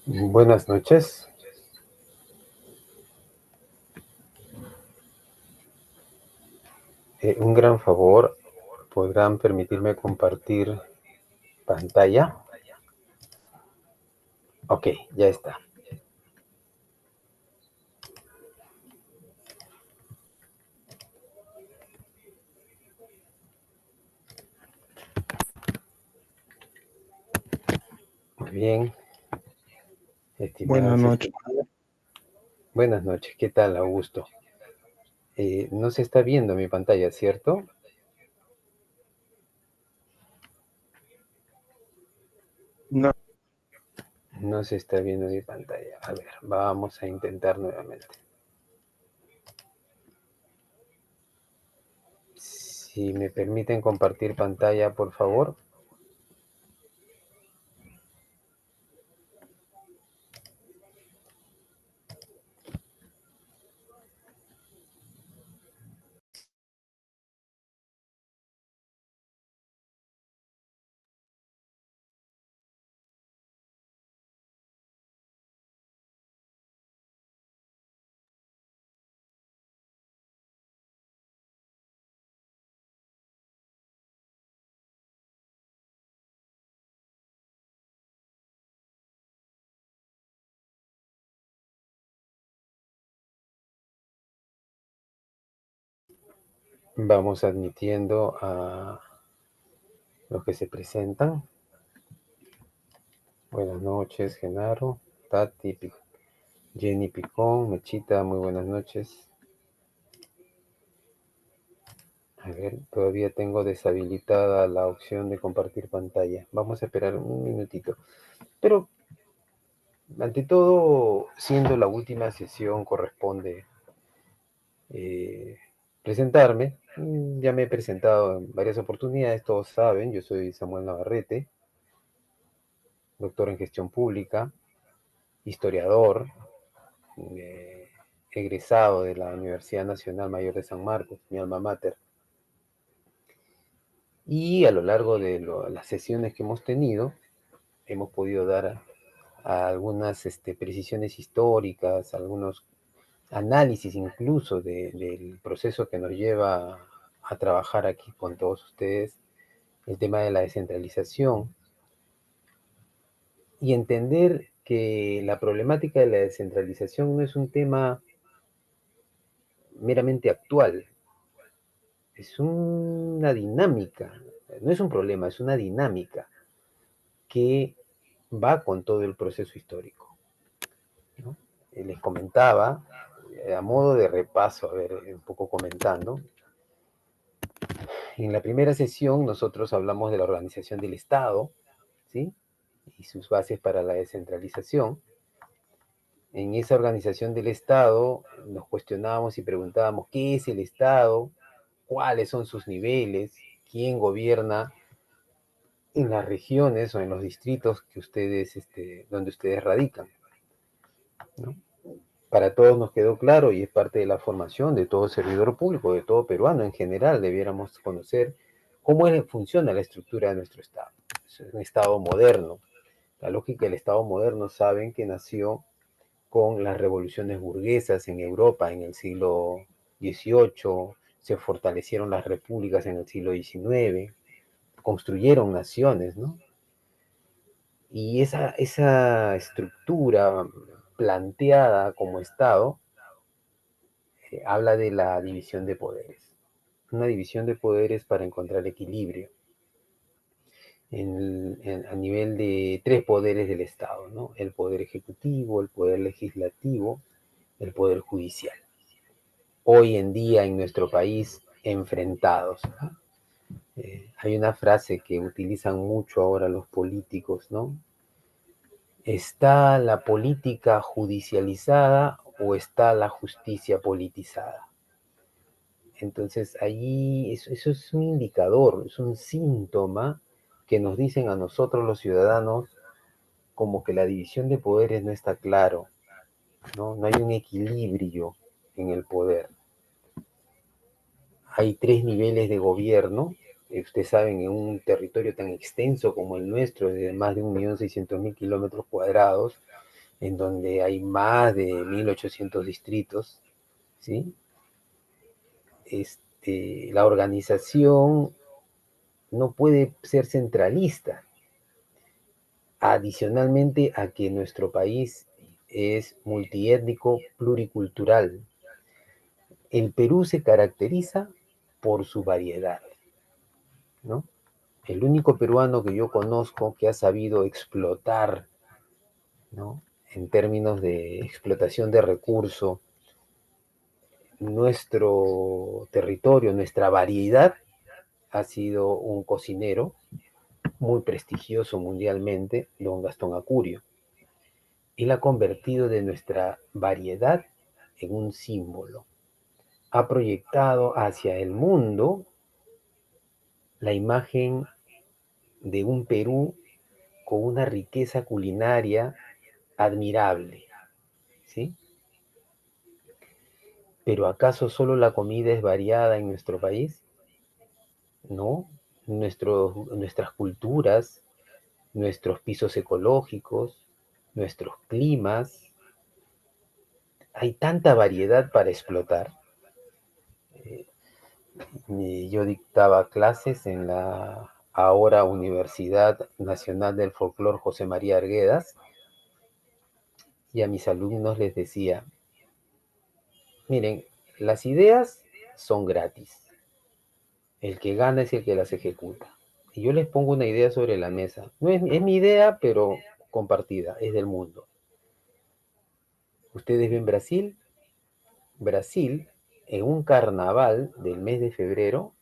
Buenas noches. Un gran favor, ¿podrán permitirme compartir pantalla? Ok, ya está. Muy bien, Buenas estimadas, noches. buenas noches. ¿Qué tal, Augusto? No se está viendo mi pantalla, ¿cierto? No, No se está viendo mi pantalla. A ver, vamos a intentar nuevamente. Si me permiten compartir pantalla, por favor. Vamos admitiendo a los que se presentan. Buenas noches, Genaro, Tati, Jenny Picón, Mechita, muy buenas noches. A ver, todavía tengo deshabilitada la opción de compartir pantalla. Vamos a esperar un minutito. Pero, ante todo, siendo la última sesión, corresponde eh, presentarme. Ya me he presentado en varias oportunidades, todos saben, yo soy Samuel Navarrete, doctor en gestión pública, historiador, eh, egresado de la Universidad Nacional Mayor de San Marcos, mi alma mater. Y a lo largo de las sesiones que hemos tenido, hemos podido dar a algunas precisiones históricas, algunos análisis incluso del proceso que nos lleva a trabajar aquí con todos ustedes, el tema de la descentralización, y entender que la problemática de la descentralización no es un tema meramente actual, es una dinámica, no es un problema, es una dinámica que va con todo el proceso histórico, ¿no? Les comentaba, a modo de repaso, a ver, un poco comentando, en la primera sesión nosotros hablamos de la organización del Estado, ¿sí? Y sus bases para la descentralización. En esa organización del Estado nos cuestionábamos y preguntábamos qué es el Estado, cuáles son sus niveles, quién gobierna en las regiones o en los distritos que ustedes, donde ustedes radican, ¿no? Para todos nos quedó claro y es parte de la formación de todo servidor público, de todo peruano en general, debiéramos conocer cómo funciona la estructura de nuestro Estado. Es un Estado moderno. La lógica del Estado moderno saben que nació con las revoluciones burguesas en Europa en el siglo XVIII, se fortalecieron las repúblicas en el siglo XIX, construyeron naciones, ¿no? Y esa estructura planteada como Estado habla de la división de poderes. Una división de poderes para encontrar equilibrio a nivel de tres poderes del Estado, ¿no? El poder ejecutivo, el poder legislativo, el poder judicial. Hoy en día en nuestro país enfrentados, ¿no? Hay una frase que utilizan mucho ahora los políticos, ¿no? ¿Está la política judicializada o está la justicia politizada? Entonces, allí eso es un indicador, es un síntoma que nos dicen a nosotros los ciudadanos como que la división de poderes no está claro, ¿no? No hay un equilibrio en el poder. Hay tres niveles de gobierno. Ustedes saben, en un territorio tan extenso como el nuestro, de más de 1.600.000 kilómetros cuadrados, en donde hay más de 1800 distritos, ¿sí? La organización no puede ser centralista, adicionalmente a que nuestro país es multiétnico, pluricultural. El Perú se caracteriza por su variedad, ¿no? El único peruano que yo conozco que ha sabido explotar, ¿no? En términos de explotación de recursos, nuestro territorio, nuestra variedad, ha sido un cocinero muy prestigioso mundialmente, don Gastón Acurio. Él ha convertido de nuestra variedad en un símbolo. Ha proyectado hacia el mundo la imagen de un Perú con una riqueza culinaria admirable, ¿sí? ¿Pero acaso solo la comida es variada en nuestro país? No. Nuestras culturas, nuestros pisos ecológicos, nuestros climas, hay tanta variedad para explotar. Yo dictaba clases en la ahora Universidad Nacional del Folclor José María Arguedas y a mis alumnos les decía, miren, las ideas son gratis, el que gana es el que las ejecuta. Y yo les pongo una idea sobre la mesa. No es mi idea, pero compartida, es del mundo. Ustedes ven Brasil, Brasil en un carnaval del mes de febrero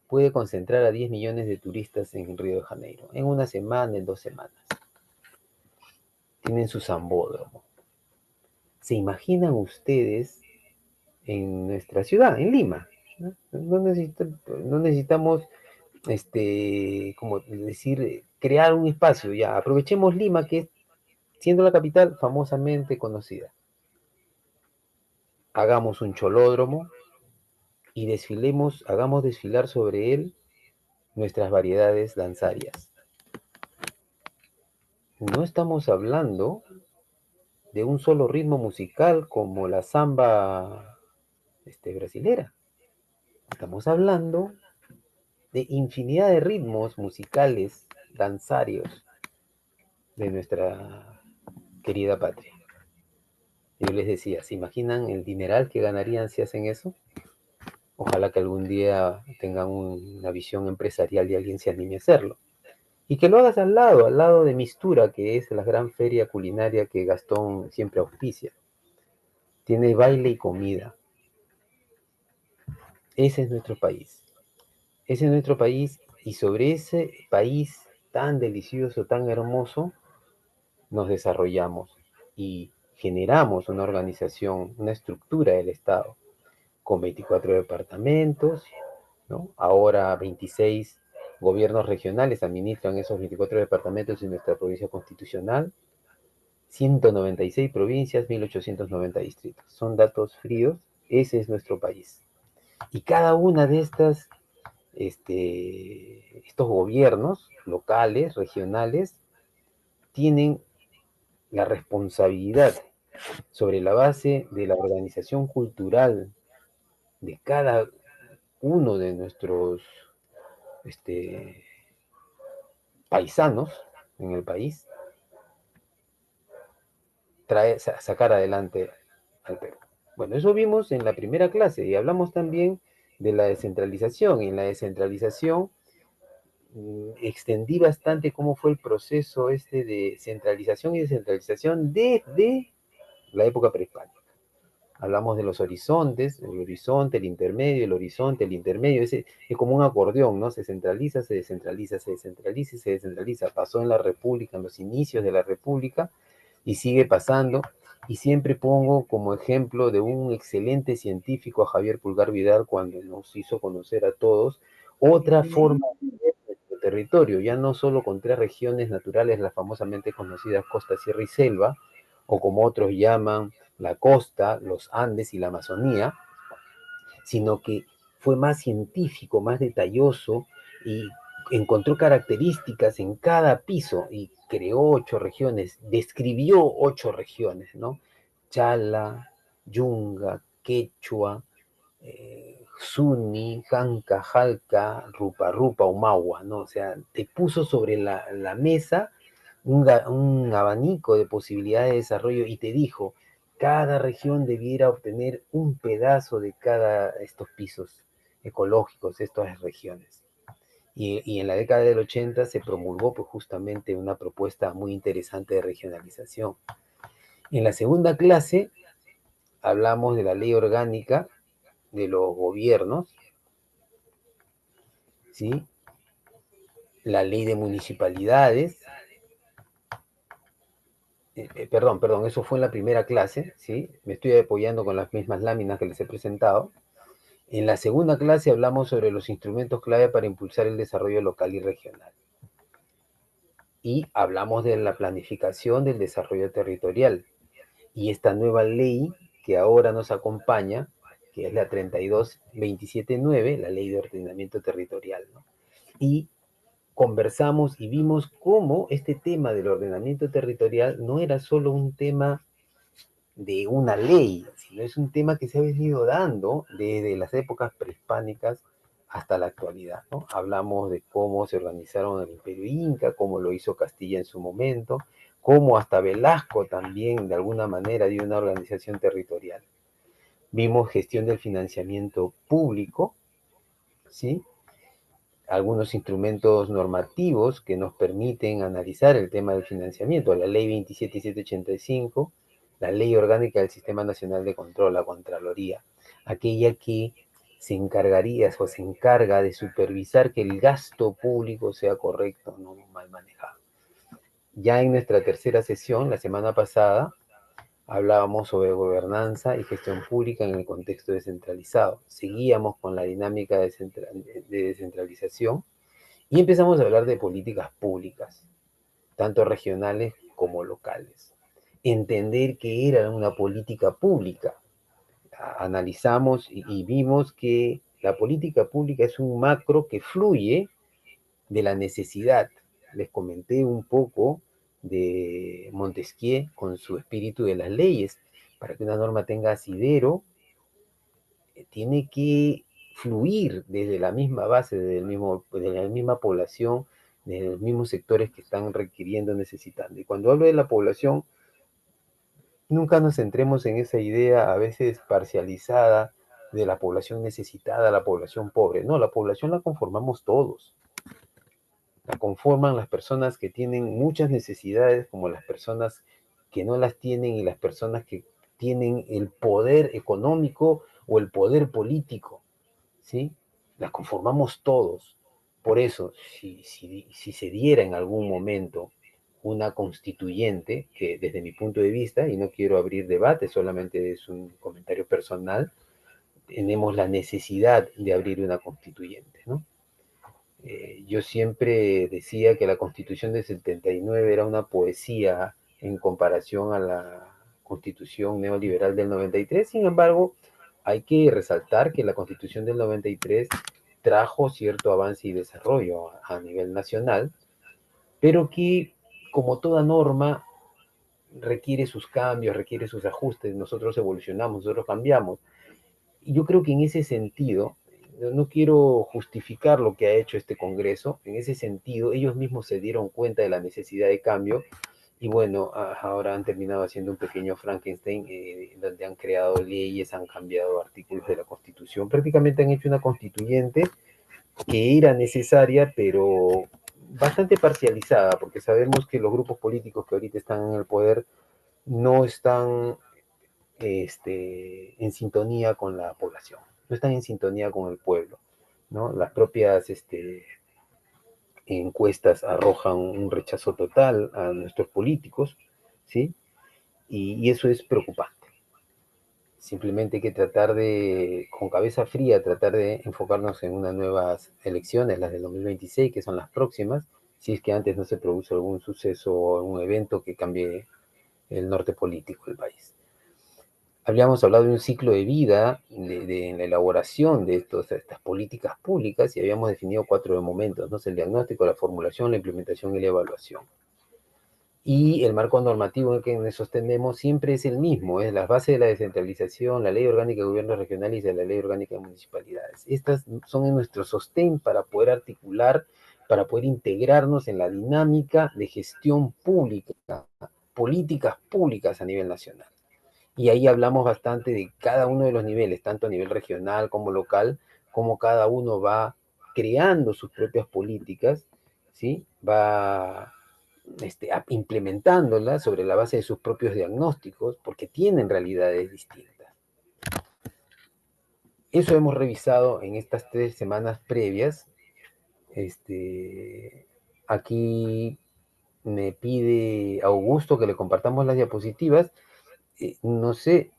puede concentrar a 10 millones de turistas en Río de Janeiro, en una semana, en 2 semanas. Tienen su sambódromo. ¿Se imaginan ustedes en nuestra ciudad, en Lima? No, no necesitamos, como decir, crear un espacio, ya, aprovechemos Lima, que es, siendo la capital famosamente conocida. Hagamos un cholódromo y desfilemos, hagamos desfilar sobre él nuestras variedades danzarias. No estamos hablando de un solo ritmo musical como la samba brasilera. Estamos hablando de infinidad de ritmos musicales, danzarios de nuestra querida patria. Yo les decía, ¿se imaginan el dineral que ganarían si hacen eso? Ojalá que algún día tengan una visión empresarial y alguien se anime a hacerlo. Y que lo hagas al lado de Mistura, que es la gran feria culinaria que Gastón siempre auspicia. Tiene baile y comida. Ese es nuestro país. Ese es nuestro país y sobre ese país tan delicioso, tan hermoso, nos desarrollamos y generamos una organización, una estructura del Estado con 24 departamentos, ¿no? Ahora 26 gobiernos regionales administran esos 24 departamentos en nuestra provincia constitucional, 196 provincias, 1890 distritos. Son datos fríos, ese es nuestro país. Y cada una de estos gobiernos locales, regionales, tienen la responsabilidad sobre la base de la organización cultural de cada uno de nuestros paisanos en el país, sacar adelante al Perú. Bueno, eso vimos en la primera clase y hablamos también de la descentralización. Y en la descentralización extendí bastante cómo fue el proceso de centralización y descentralización desde la época prehispánica. Hablamos de los horizontes, el horizonte, el intermedio, el horizonte, el intermedio. Es como un acordeón, ¿no? Se centraliza, se descentraliza, se descentraliza y se descentraliza. Pasó en la República, en los inicios de la República, y sigue pasando. Y siempre pongo como ejemplo de un excelente científico a Javier Pulgar Vidal cuando nos hizo conocer a todos otra forma de ver nuestro territorio, ya no solo con 3 regiones naturales, las famosamente conocidas costa, sierra y selva, o como otros llaman la costa, los Andes y la Amazonía, sino que fue más científico, más detalloso y encontró características en cada piso y creó 8 regiones, describió 8 regiones, ¿no? Chala, Yunga, Quechua, Suni, Janca, Jalca, Rupa Rupa, Humahua, ¿no? O sea, te puso sobre la mesa un abanico de posibilidades de desarrollo y te dijo, cada región debiera obtener un pedazo de cada estos pisos ecológicos, estas regiones. Y en la década del 80 se promulgó pues, justamente una propuesta muy interesante de regionalización. En la segunda clase hablamos de la ley orgánica de los gobiernos, ¿sí? La ley de municipalidades, perdón, eso fue en la primera clase, ¿sí? Me estoy apoyando con las mismas láminas que les he presentado. En la segunda clase hablamos sobre los instrumentos clave para impulsar el desarrollo local y regional. Y hablamos de la planificación del desarrollo territorial. Y esta nueva ley que ahora nos acompaña, que es la 32.27.9, la ley de ordenamiento territorial, ¿no? Y conversamos y vimos cómo este tema del ordenamiento territorial no era solo un tema de una ley, sino es un tema que se ha venido dando desde las épocas prehispánicas hasta la actualidad, ¿no? Hablamos de cómo se organizaron el Imperio Inca, cómo lo hizo Castilla en su momento, cómo hasta Velasco también de alguna manera dio una organización territorial. Vimos gestión del financiamiento público, ¿sí? Algunos instrumentos normativos que nos permiten analizar el tema del financiamiento, la ley 27785, la ley orgánica del Sistema Nacional de Control, la Contraloría, aquella que se encargaría o se encarga de supervisar que el gasto público sea correcto, no mal manejado. Ya en nuestra tercera sesión, la semana pasada, hablábamos sobre gobernanza y gestión pública en el contexto descentralizado. Seguíamos con la dinámica de descentralización y empezamos a hablar de políticas públicas, tanto regionales como locales. Entender qué era una política pública. Analizamos y vimos que la política pública es un macro que fluye de la necesidad. Les comenté un poco de Montesquieu con su espíritu de las leyes. Para que una norma tenga asidero, tiene que fluir desde la misma base, desde la misma población, desde los mismos sectores que están requiriendo, necesitando. Y cuando hablo de la población, nunca nos centremos en esa idea a veces parcializada de la población necesitada, la población pobre. No, la población la conformamos todos. La conforman las personas que tienen muchas necesidades, como las personas que no las tienen y las personas que tienen el poder económico o el poder político, ¿sí? Las conformamos todos. Por eso, si se diera en algún momento una constituyente, que desde mi punto de vista, y no quiero abrir debate, solamente es un comentario personal, tenemos la necesidad de abrir una constituyente, ¿no? Yo siempre decía que la Constitución del 79 era una poesía en comparación a la Constitución neoliberal del 93. Sin embargo, hay que resaltar que la Constitución del 93 trajo cierto avance y desarrollo a nivel nacional, pero que, como toda norma, requiere sus cambios, requiere sus ajustes. Nosotros evolucionamos, nosotros cambiamos. Y yo creo que en ese sentido, no quiero justificar lo que ha hecho este Congreso, en ese sentido, ellos mismos se dieron cuenta de la necesidad de cambio y bueno, ahora han terminado haciendo un pequeño Frankenstein donde han creado leyes, han cambiado artículos de la Constitución, prácticamente han hecho una constituyente que era necesaria, pero bastante parcializada, porque sabemos que los grupos políticos que ahorita están en el poder no están en sintonía con la población, no están en sintonía con el pueblo, ¿no? Las propias encuestas arrojan un rechazo total a nuestros políticos, ¿sí? Y eso es preocupante. Simplemente hay que tratar de, con cabeza fría, tratar de enfocarnos en unas nuevas elecciones, las del 2026, que son las próximas, si es que antes no se produce algún suceso o algún evento que cambie el norte político del país. habíamos hablado de un ciclo de vida en la elaboración de estas políticas públicas y habíamos definido 4 momentos, ¿no? El diagnóstico, la formulación, la implementación y la evaluación. Y el marco normativo en el que nos sostenemos siempre es el mismo, es las bases de la descentralización, la Ley Orgánica de Gobiernos Regionales y la Ley Orgánica de Municipalidades. Estas son nuestro sostén para poder articular, para poder integrarnos en la dinámica de gestión pública, políticas públicas a nivel nacional. Y ahí hablamos bastante de cada uno de los niveles, tanto a nivel regional como local, cómo cada uno va creando sus propias políticas, ¿sí? Va implementándolas sobre la base de sus propios diagnósticos, porque tienen realidades distintas. Eso hemos revisado en estas 3 semanas previas. Aquí me pide Augusto que le compartamos las diapositivas. No sé,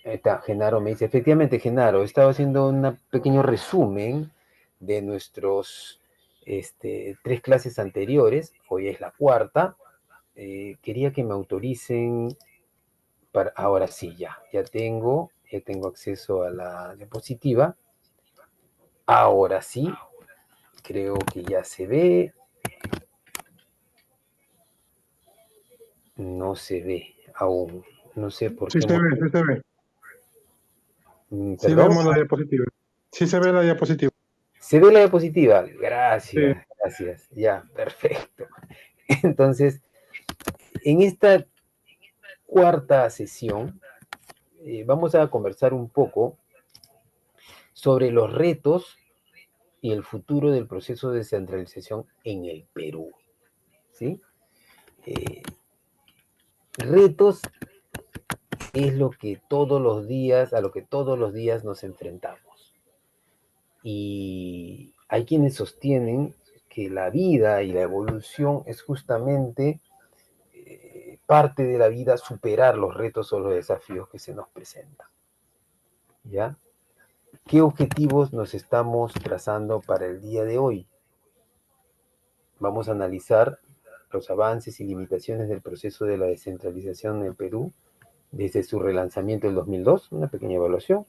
está, Genaro me dice, efectivamente, Genaro, he estado haciendo un pequeño resumen de nuestros 3 clases anteriores, hoy es la 4ª. Quería que me autoricen para, ahora sí, ya tengo acceso a la diapositiva. Ahora sí, creo que ya se ve. No se ve aún, no sé por Sí qué. se ve, sí se ve. Sí ¿Perdón? vemos la diapositiva. Sí se ve la diapositiva. ¿Se ve la diapositiva? Sí. Gracias, ya, perfecto. Entonces, en esta 4ª sesión vamos a conversar un poco sobre los retos y el futuro del proceso de descentralización en el Perú, ¿sí? Retos es lo que todos los días, a lo que todos los días nos enfrentamos. Y hay quienes sostienen que la vida y la evolución es justamente parte de la vida superar los retos o los desafíos que se nos presentan. ¿Ya? ¿Qué objetivos nos estamos trazando para el día de hoy? Vamos a analizar los avances y limitaciones del proceso de la descentralización en el Perú desde su relanzamiento en 2002, una pequeña evaluación,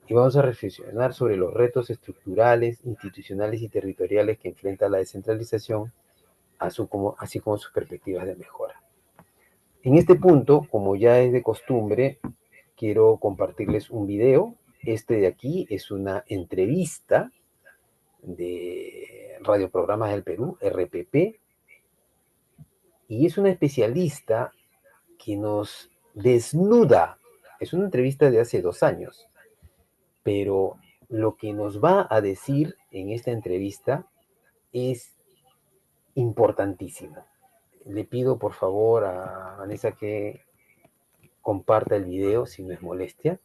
y vamos a reflexionar sobre los retos estructurales, institucionales y territoriales que enfrenta la descentralización, así como sus perspectivas de mejora. En este punto, como ya es de costumbre, quiero compartirles un video. Este de aquí es una entrevista de Radioprogramas del Perú, RPP, y es una especialista que nos desnuda. Es una entrevista de hace 2 años, pero lo que nos va a decir en esta entrevista es importantísimo. Le pido por favor a Vanessa que comparta el video si no es molestia.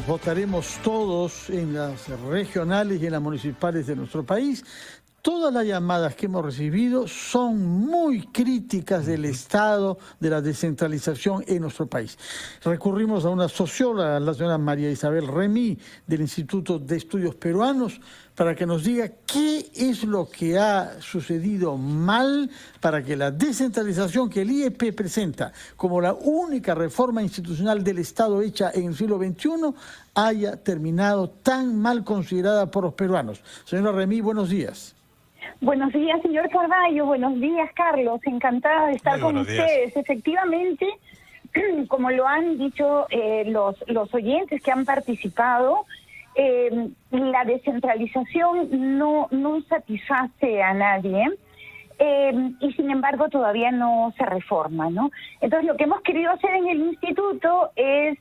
Votaremos todos en las regionales y en las municipales de nuestro país. Todas las llamadas que hemos recibido son muy críticas del estado de la descentralización en nuestro país. Recurrimos a una socióloga, la señora María Isabel Remy, del Instituto de Estudios Peruanos, para que nos diga qué es lo que ha sucedido mal para que la descentralización que el IEP presenta como la única reforma institucional del Estado hecha en el siglo XXI haya terminado tan mal considerada por los peruanos. Señora Remy, buenos días. Buenos días, señor Carballo. Buenos días, Carlos. Encantada de estar con ustedes. Efectivamente, como lo han dicho los oyentes que han participado, la descentralización no satisface a nadie y sin embargo todavía no se reforma, ¿no? Entonces lo que hemos querido hacer en el instituto es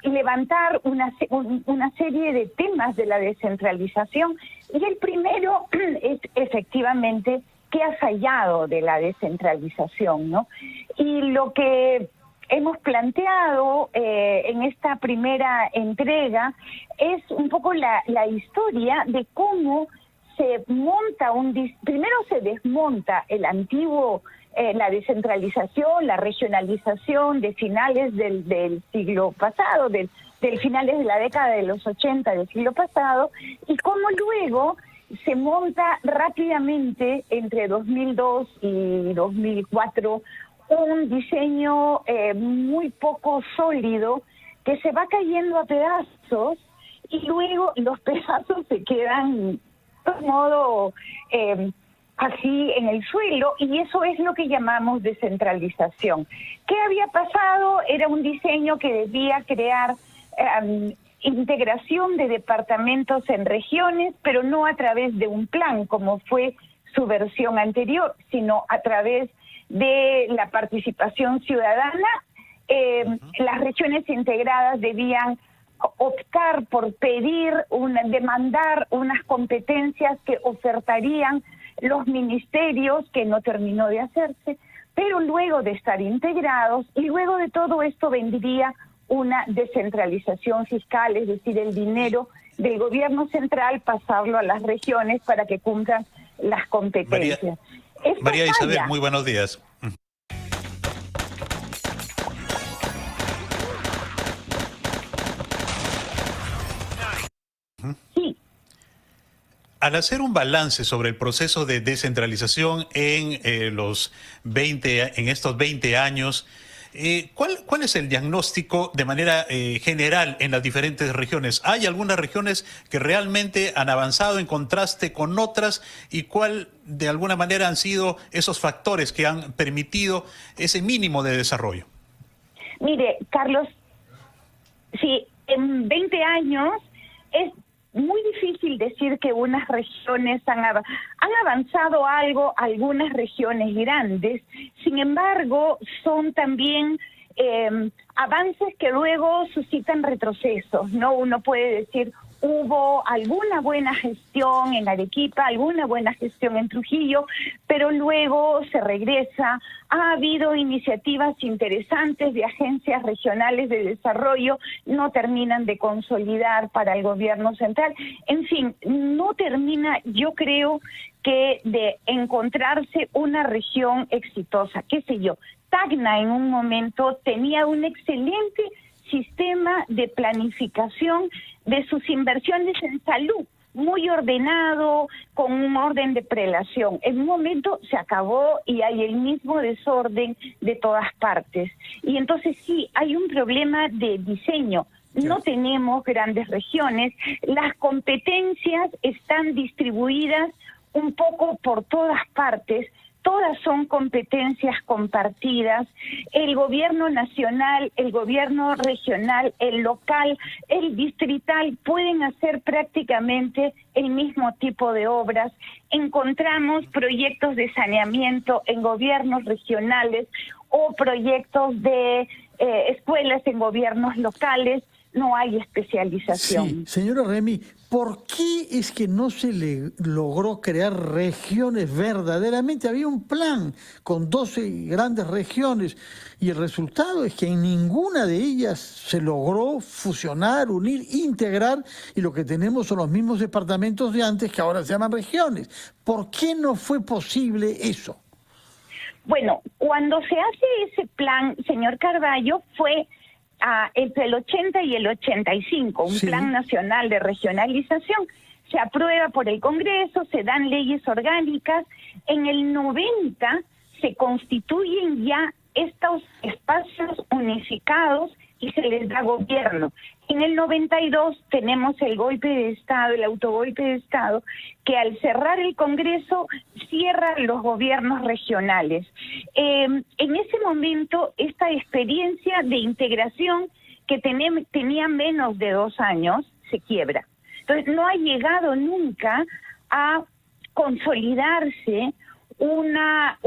levantar una serie de temas de la descentralización, y el primero es efectivamente qué ha fallado de la descentralización, ¿no? Y lo que hemos planteado en esta primera entrega es un poco la historia de cómo se monta primero se desmonta el antiguo la descentralización, la regionalización de finales del siglo pasado, del finales de la década de los 80 del siglo pasado, y cómo luego se monta rápidamente entre 2002 y 2004 un diseño muy poco sólido que se va cayendo a pedazos, y luego los pedazos se quedan de modo así en el suelo, y eso es lo que llamamos descentralización. ¿Qué había pasado? Era un diseño que debía crear integración de departamentos en regiones, pero no a través de un plan, como fue su versión anterior, sino a través de la participación ciudadana. Las regiones integradas debían optar por demandar unas competencias que ofertarían los ministerios, que no terminó de hacerse, pero luego de estar integrados, y luego de todo esto vendría una descentralización fiscal, es decir, el dinero del gobierno central pasarlo a las regiones para que cumplan las competencias. María Isabel, muy buenos días. Sí. Al hacer un balance sobre el proceso de descentralización en estos 20 años, ¿cuál es el diagnóstico de manera general en las diferentes regiones? ¿Hay algunas regiones que realmente han avanzado en contraste con otras? ¿Y cuál de alguna manera han sido esos factores que han permitido ese mínimo de desarrollo? Mire, Carlos, sí, en 20 años es muy difícil decir que unas regiones han avanzado algo, algunas regiones grandes. Sin embargo, son también avances que luego suscitan retrocesos, ¿no? Uno puede decir, hubo alguna buena gestión en Arequipa, alguna buena gestión en Trujillo, pero luego se regresa. Ha habido iniciativas interesantes de agencias regionales de desarrollo, no terminan de consolidar para el gobierno central. En fin, no termina, yo creo, que de encontrarse una región exitosa. Qué sé yo, Tacna en un momento tenía un excelente sistema de planificación de sus inversiones en salud, muy ordenado, con un orden de prelación. En un momento se acabó y hay el mismo desorden de todas partes. Y entonces sí, hay un problema de diseño. No tenemos grandes regiones, las competencias están distribuidas un poco por todas partes. Todas son competencias compartidas. El gobierno nacional, el gobierno regional, el local, el distrital pueden hacer prácticamente el mismo tipo de obras. Encontramos proyectos de saneamiento en gobiernos regionales o proyectos de escuelas en gobiernos locales. No hay especialización. Sí, señora Remy, ¿por qué es que no se le logró crear regiones verdaderamente? Había un plan con 12 grandes regiones y el resultado es que en ninguna de ellas se logró fusionar, unir, integrar, y lo que tenemos son los mismos departamentos de antes que ahora se llaman regiones. ¿Por qué no fue posible eso? Bueno, cuando se hace ese plan, señor Carballo, fue entre el 80 y el 85, un plan nacional de regionalización. Se aprueba por el Congreso, se dan leyes orgánicas. En el 90 se constituyen ya estos espacios unificados y se les da gobierno. En el 92 tenemos el golpe de Estado, el autogolpe de Estado, que al cerrar el Congreso cierra los gobiernos regionales. En ese momento, esta experiencia de integración que tenía menos de 2 años se quiebra. Entonces no ha llegado nunca a consolidarse una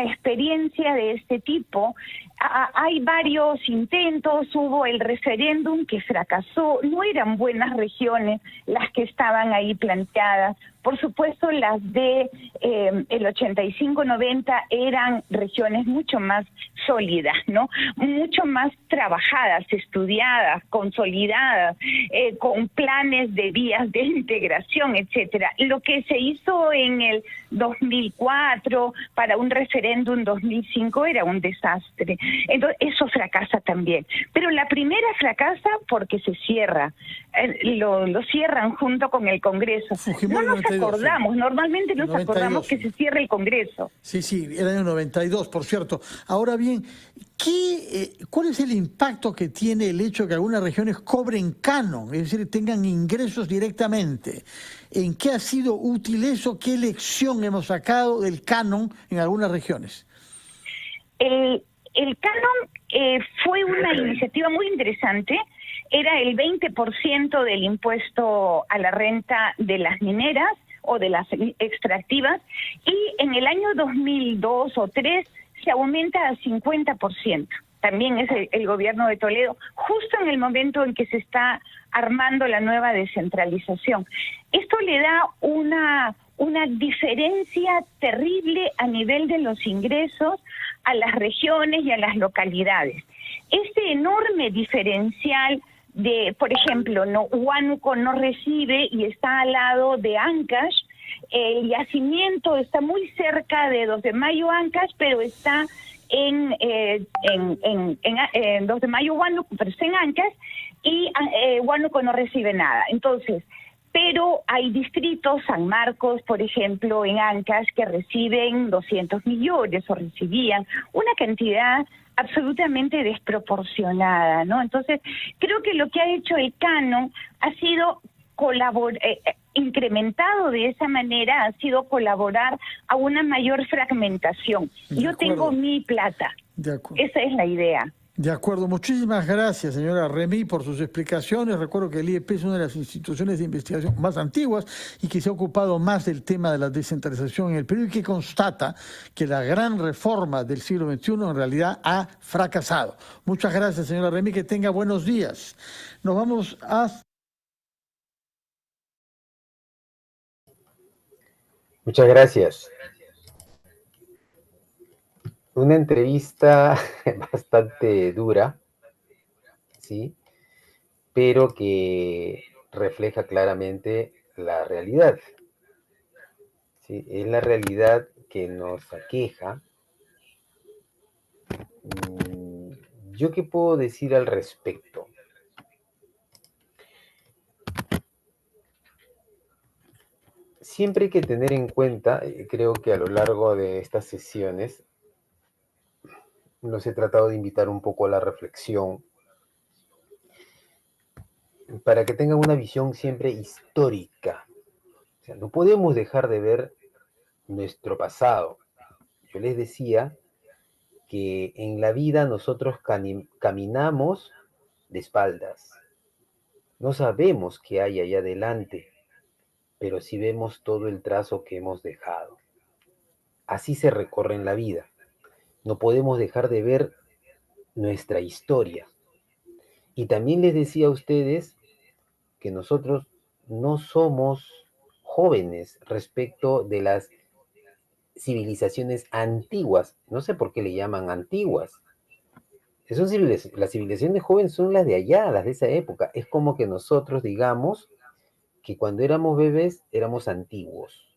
experiencia de este tipo. hay varios intentos, hubo el referéndum que fracasó, no eran buenas regiones las que estaban ahí planteadas. Por supuesto, las de el 85-90 eran regiones mucho más sólidas, ¿no? Mucho más trabajadas, estudiadas, consolidadas, con planes de vías de integración, etcétera. Lo que se hizo en el 2004 para un referéndum 2005 era un desastre. Entonces, eso fracasa también. Pero la primera fracasa porque se cierra. Lo cierran junto con el Congreso. No nos acordamos, normalmente nos acordamos que se cierre el Congreso. Sí, era en el 92, por cierto. Ahora bien, ¿cuál es el impacto que tiene el hecho de que algunas regiones cobren canon, es decir, tengan ingresos directamente? ¿En qué ha sido útil eso? ¿Qué lección hemos sacado del canon en algunas regiones? El canon fue una iniciativa muy interesante. Era el 20% del impuesto a la renta de las mineras o de las extractivas, y en el año 2002 o 2003 se aumenta a 50%. También es el gobierno de Toledo, justo en el momento en que se está armando la nueva descentralización. Esto le da una diferencia terrible a nivel de los ingresos a las regiones y a las localidades. Este enorme diferencial de, por ejemplo, Huánuco no recibe y está al lado de Ancash. El yacimiento está muy cerca de 2 de Mayo Ancash, pero está en 2 de Mayo Huánuco, pero está en Ancash, y Huánuco no recibe nada. Entonces, pero hay distritos, San Marcos, por ejemplo, en Ancash, que reciben 200 millones o recibían una cantidad absolutamente desproporcionada, ¿no? Entonces, creo que lo que ha hecho el canon ha sido incrementado de esa manera, ha sido colaborar a una mayor fragmentación. Yo tengo mi plata. Esa es la idea. De acuerdo, muchísimas gracias, señora Remy, por sus explicaciones. Recuerdo que el IEP es una de las instituciones de investigación más antiguas y que se ha ocupado más del tema de la descentralización en el Perú, y que constata que la gran reforma del siglo XXI en realidad ha fracasado. Muchas gracias, señora Remy, que tenga buenos días. Nos vamos a... Muchas gracias. Una entrevista bastante dura, ¿sí? Pero que refleja claramente la realidad, ¿sí? Es la realidad que nos aqueja. ¿Yo qué puedo decir al respecto? Siempre hay que tener en cuenta, creo que a lo largo de estas sesiones, nos he tratado de invitar un poco a la reflexión, para que tengan una visión siempre histórica. O sea, no podemos dejar de ver nuestro pasado. Yo les decía que en la vida nosotros caminamos de espaldas. No sabemos qué hay allá adelante, pero sí vemos todo el trazo que hemos dejado. Así se recorre en la vida. No podemos dejar de ver nuestra historia. Y también les decía a ustedes que nosotros no somos jóvenes respecto de las civilizaciones antiguas. No sé por qué le llaman antiguas. Las civilizaciones jóvenes son las de allá, las de esa época. Es como que nosotros digamos que cuando éramos bebés éramos antiguos.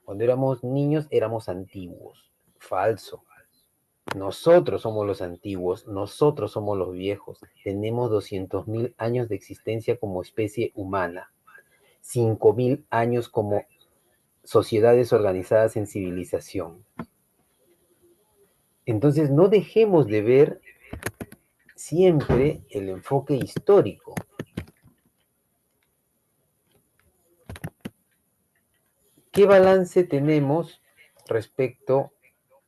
Cuando éramos niños éramos antiguos. Falso. Nosotros somos los antiguos, nosotros somos los viejos. Tenemos 200.000 años de existencia como especie humana, 5.000 años como sociedades organizadas en civilización. Entonces, no dejemos de ver siempre el enfoque histórico. ¿Qué balance tenemos respecto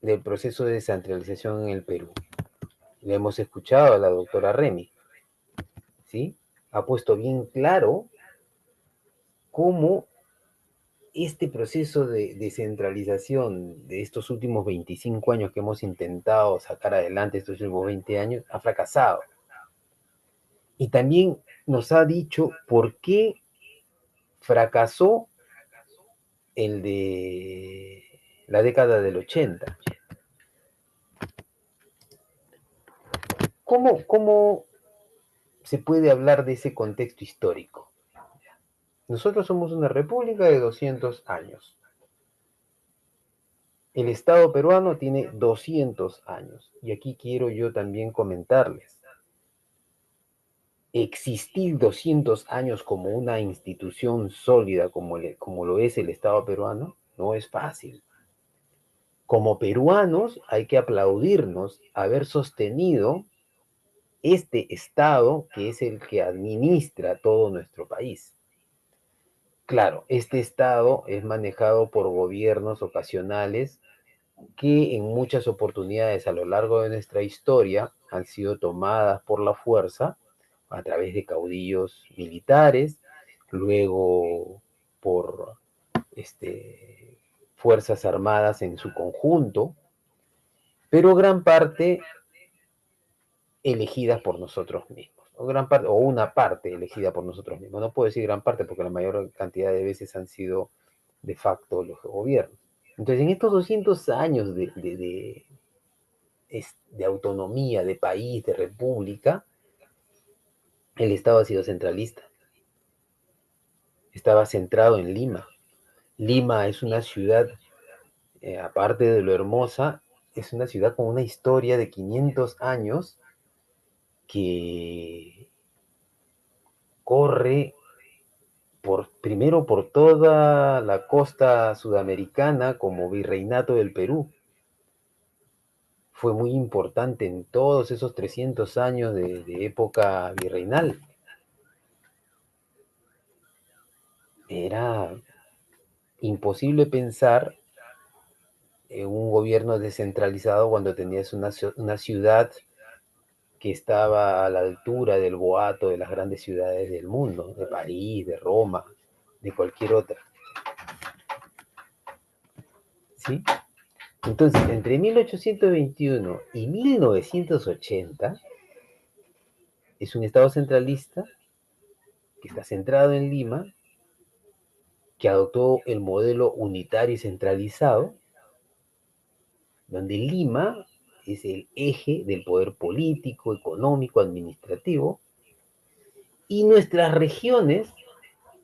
del proceso de descentralización en el Perú? Le hemos escuchado a la doctora Remy, ¿sí? Ha puesto bien claro cómo este proceso de descentralización de estos últimos 25 años que hemos intentado sacar adelante, estos últimos 20 años, ha fracasado. Y también nos ha dicho por qué fracasó el de la década del 80. ¿Cómo se puede hablar de ese contexto histórico? Nosotros somos una república de 200 años. El Estado peruano tiene 200 años. Y aquí quiero yo también comentarles. Existir 200 años como una institución sólida como lo es el Estado peruano no es fácil. Como peruanos hay que aplaudirnos haber sostenido este Estado que es el que administra todo nuestro país. Claro, este Estado es manejado por gobiernos ocasionales que en muchas oportunidades a lo largo de nuestra historia han sido tomadas por la fuerza a través de caudillos militares, luego por fuerzas armadas en su conjunto, pero gran parte elegidas por nosotros mismos, o una parte elegida por nosotros mismos. No puedo decir gran parte porque la mayor cantidad de veces han sido de facto los gobiernos. Entonces, en estos 200 años de autonomía, de país, de república, el Estado ha sido centralista. Estaba centrado en Lima. Lima es una ciudad, aparte de lo hermosa, es una ciudad con una historia de 500 años que corre primero por toda la costa sudamericana como virreinato del Perú. Fue muy importante en todos esos 300 años de época virreinal. Era imposible pensar en un gobierno descentralizado cuando tenías una ciudad que estaba a la altura del boato de las grandes ciudades del mundo, de París, de Roma, de cualquier otra. ¿Sí? Entonces, entre 1821 y 1980, es un Estado centralista que está centrado en Lima, que adoptó el modelo unitario y centralizado, donde Lima es el eje del poder político, económico, administrativo, y nuestras regiones,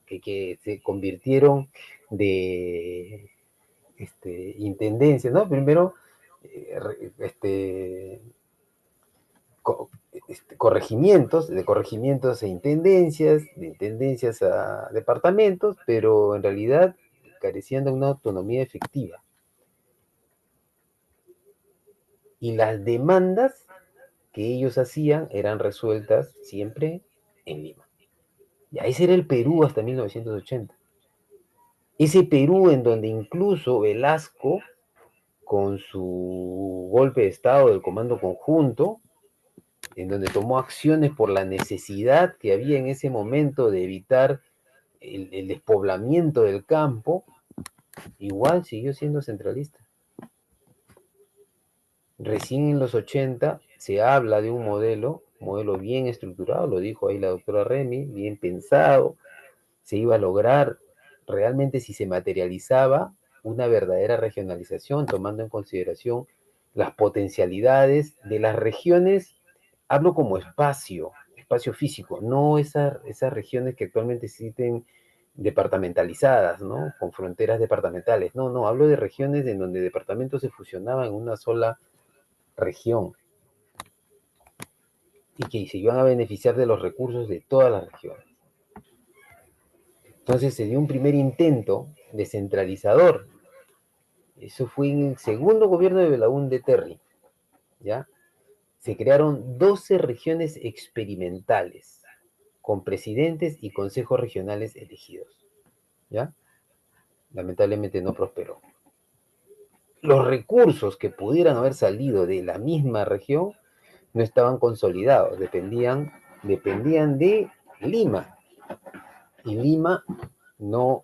que se convirtieron de intendencias, ¿no? Primero, corregimientos, de corregimientos a intendencias, de intendencias a departamentos, pero en realidad carecían de una autonomía efectiva. Y las demandas que ellos hacían eran resueltas siempre en Lima. Y ese era el Perú hasta 1980. Ese Perú en donde incluso Velasco, con su golpe de Estado del Comando Conjunto, en donde tomó acciones por la necesidad que había en ese momento de evitar el despoblamiento del campo, igual siguió siendo centralista. Recién en los 80 se habla de un modelo bien estructurado, lo dijo ahí la doctora Remy, bien pensado, se iba a lograr realmente si se materializaba una verdadera regionalización, tomando en consideración las potencialidades de las regiones. Hablo como espacio físico, no esas regiones que actualmente existen departamentalizadas, ¿no? Con fronteras departamentales. No, hablo de regiones en donde departamentos se fusionaban en una sola región y que se iban a beneficiar de los recursos de todas las regiones. Entonces se dio un primer intento descentralizador. Eso fue en el segundo gobierno de Belaúnde Terry, ¿ya? Se crearon 12 regiones experimentales con presidentes y consejos regionales elegidos, ¿ya? Lamentablemente no prosperó. Los recursos que pudieran haber salido de la misma región no estaban consolidados, dependían de Lima. Y Lima no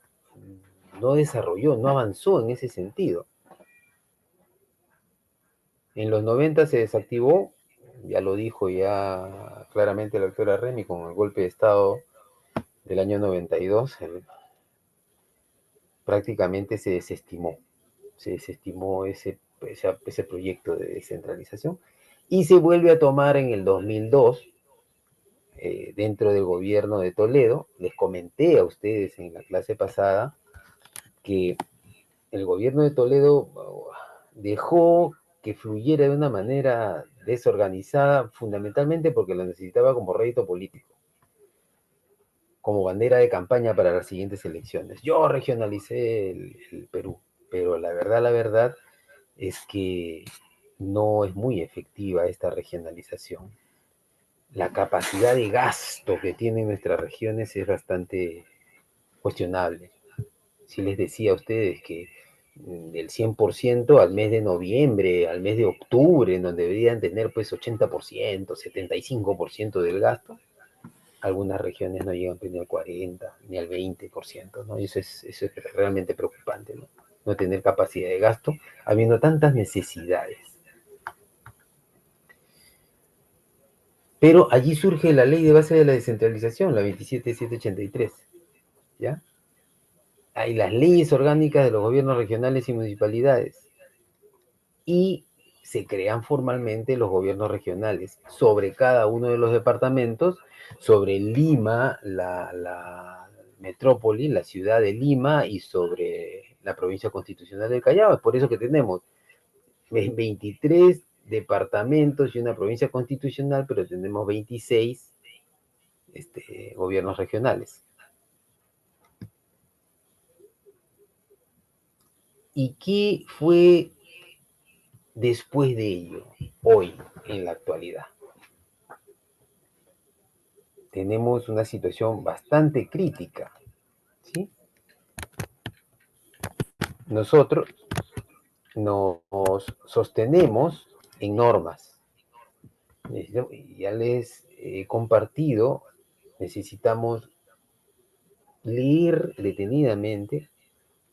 no desarrolló, no avanzó en ese sentido. En los 90 se desactivó, ya lo dijo ya claramente la doctora Remy, con el golpe de Estado del año 92, prácticamente se desestimó ese proyecto de descentralización y se vuelve a tomar en el 2002 dentro del gobierno de Toledo. Les comenté a ustedes en la clase pasada que el gobierno de Toledo dejó que fluyera de una manera desorganizada, fundamentalmente porque lo necesitaba como rédito político, como bandera de campaña para las siguientes elecciones. Yo regionalicé el Perú, pero la verdad es que no es muy efectiva esta regionalización. La capacidad de gasto que tienen nuestras regiones es bastante cuestionable. Si les decía a ustedes que del 100% al mes de noviembre, al mes de octubre, en donde deberían tener pues 80%, 75% del gasto, algunas regiones no llegan ni al 40, ni al 20%, ¿no? Y eso es realmente preocupante, ¿no? No tener capacidad de gasto, habiendo tantas necesidades. Pero allí surge la ley de base de la descentralización, la 27783, ¿ya? Hay las leyes orgánicas de los gobiernos regionales y municipalidades. Y se crean formalmente los gobiernos regionales sobre cada uno de los departamentos, sobre Lima, la metrópoli, la ciudad de Lima, y sobre la provincia constitucional del Callao. Es por eso que tenemos 23 departamentos y una provincia constitucional, pero tenemos 26 gobiernos regionales. ¿Y qué fue después de ello, hoy, en la actualidad? Tenemos una situación bastante crítica, ¿sí? Nosotros nos sostenemos en normas. Ya les he compartido, necesitamos leer detenidamente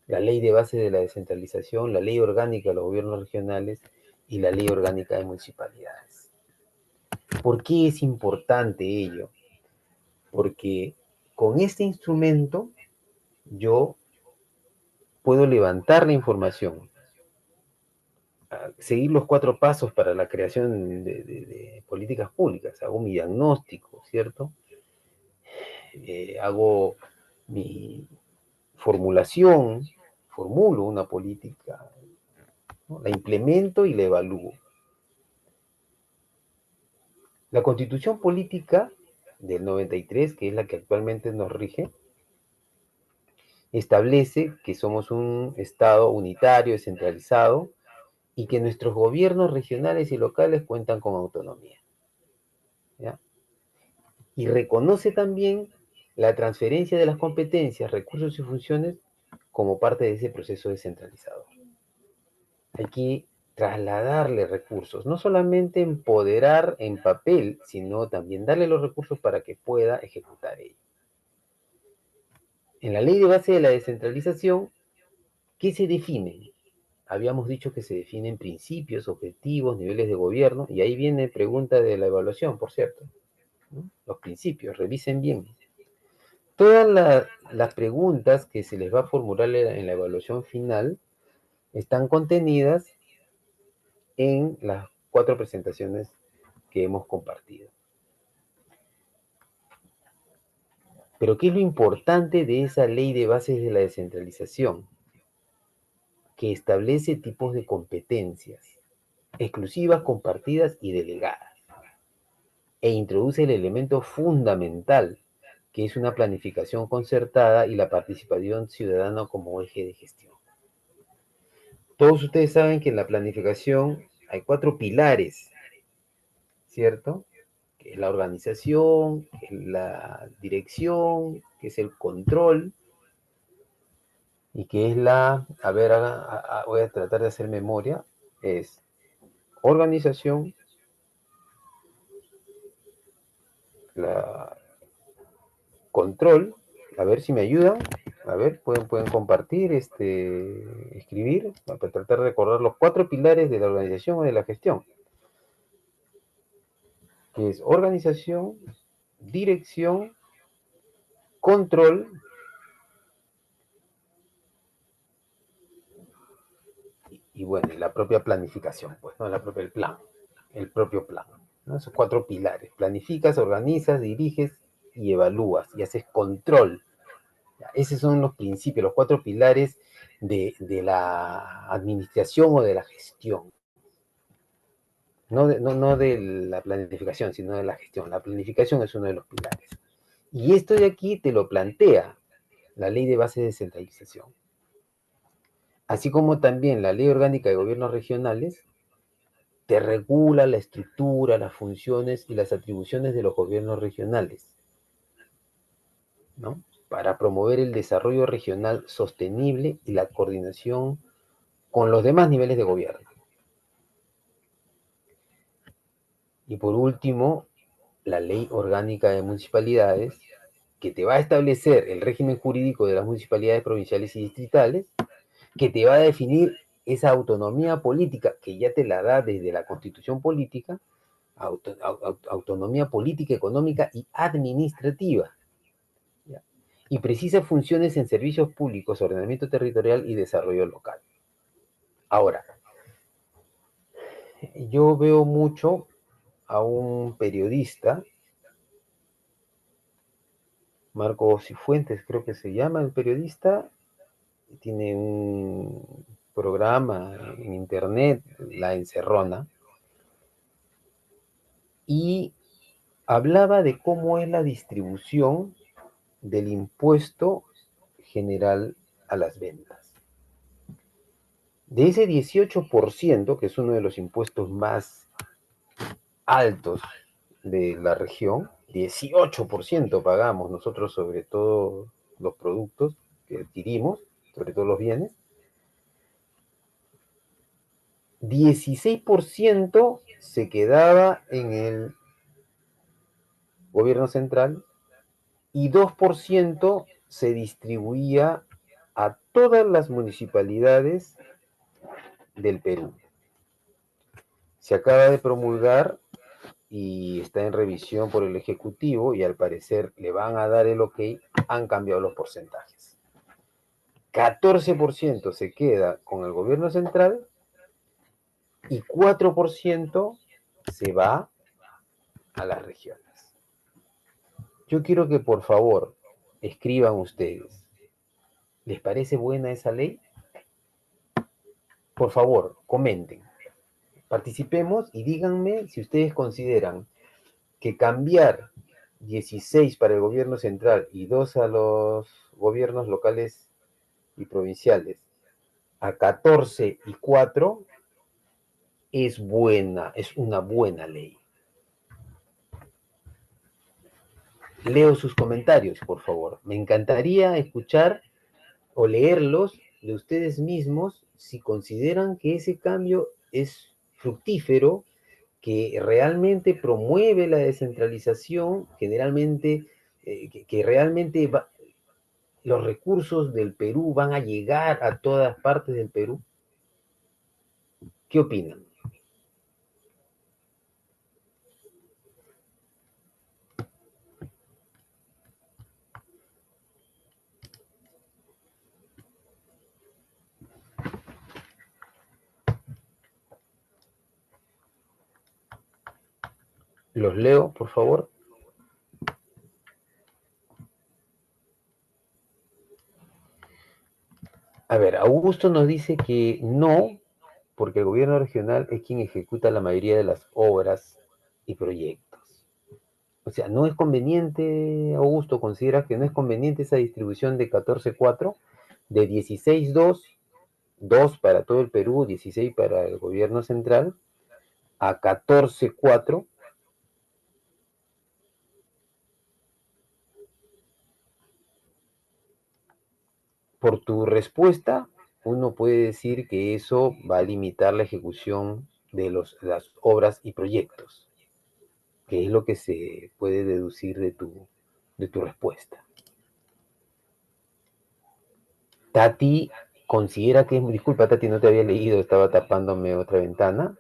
la ley de base de la descentralización, la ley orgánica de los gobiernos regionales y la ley orgánica de municipalidades. ¿Por qué es importante ello? Porque con este instrumento yo puedo levantar la información, seguir los 4 pasos para la creación de políticas públicas. Hago mi diagnóstico, ¿cierto? Hago mi formulación, formulo una política, ¿no? La implemento y la evalúo. La Constitución Política del 93, que es la que actualmente nos rige, establece que somos un Estado unitario, descentralizado, y que nuestros gobiernos regionales y locales cuentan con autonomía, ¿ya? Y reconoce también la transferencia de las competencias, recursos y funciones como parte de ese proceso descentralizador. Hay que trasladarle recursos, no solamente empoderar en papel, sino también darle los recursos para que pueda ejecutar ello. En la ley de base de la descentralización, ¿qué se define? Habíamos dicho que se definen principios, objetivos, niveles de gobierno, y ahí viene pregunta de la evaluación, por cierto, ¿no? Los principios, revisen bien. Todas las preguntas que se les va a formular en la evaluación final están contenidas en las 4 presentaciones que hemos compartido. Pero ¿qué es lo importante de esa ley de bases de la descentralización? Que establece tipos de competencias exclusivas, compartidas y delegadas, e introduce el elemento fundamental, que es una planificación concertada y la participación ciudadana como eje de gestión. Todos ustedes saben que en la planificación hay 4 pilares, ¿cierto? Que es la organización, que es la dirección, que es el control, y que es la, a ver, voy a tratar de hacer memoria, es organización, la control, a ver si me ayudan, A ver, pueden compartir, escribir, para tratar de recordar los 4 pilares de la organización o de la gestión, que es organización, dirección, control y bueno, y la propia planificación, pues, ¿no? El propio plan, ¿no? Esos 4 pilares. Planificas, organizas, diriges y evalúas y haces control. Esos son los principios, los 4 pilares de la administración o de la gestión. No de la planificación, sino de la gestión. La planificación es uno de los pilares. Y esto de aquí te lo plantea la Ley de Base de Descentralización. Así como también la Ley Orgánica de Gobiernos Regionales te regula la estructura, las funciones y las atribuciones de los gobiernos regionales, ¿no? Para promover el desarrollo regional sostenible y la coordinación con los demás niveles de gobierno. Y por último, la Ley Orgánica de Municipalidades, que te va a establecer el régimen jurídico de las municipalidades provinciales y distritales, que te va a definir esa autonomía política, que ya te la da desde la Constitución Política, autonomía política, económica y administrativa, ¿ya? Y precisa funciones en servicios públicos, ordenamiento territorial y desarrollo local. Ahora, yo veo mucho a un periodista, Marcos Cifuentes creo que se llama el periodista, tiene un programa en internet, La Encerrona, y hablaba de cómo es la distribución del impuesto general a las ventas. De ese 18%, que es uno de los impuestos más altos de la región, 18% pagamos nosotros sobre todos los productos que adquirimos, sobre todo los bienes. 16% se quedaba en el gobierno central y 2% se distribuía a todas las municipalidades del Perú. Se acaba de promulgar y está en revisión por el Ejecutivo y al parecer le van a dar el ok, han cambiado los porcentajes. 14% se queda con el gobierno central y 4% se va a las regiones. Yo quiero que por favor escriban ustedes. ¿Les parece buena esa ley? Por favor, comenten. Participemos y díganme si ustedes consideran que cambiar 16 para el gobierno central y 2 a los gobiernos locales y provinciales a 14 y 4 es una buena ley. Leo sus comentarios, por favor. Me encantaría escuchar o leerlos de ustedes mismos si consideran que ese cambio es fructífero, que realmente promueve la descentralización, generalmente, que realmente los recursos del Perú van a llegar a todas partes del Perú. ¿Qué opinan? Los leo, por favor. A ver, Augusto nos dice que no, porque el gobierno regional es quien ejecuta la mayoría de las obras y proyectos. O sea, no es conveniente, Augusto, ¿considera que no es conveniente esa distribución de 14-4, de 16-2, 2 para todo el Perú, 16 para el gobierno central, a 14-4? Por tu respuesta, uno puede decir que eso va a limitar la ejecución de las obras y proyectos, que es lo que se puede deducir de tu respuesta. Tati considera que es, disculpa Tati, no te había leído, estaba tapándome otra ventana.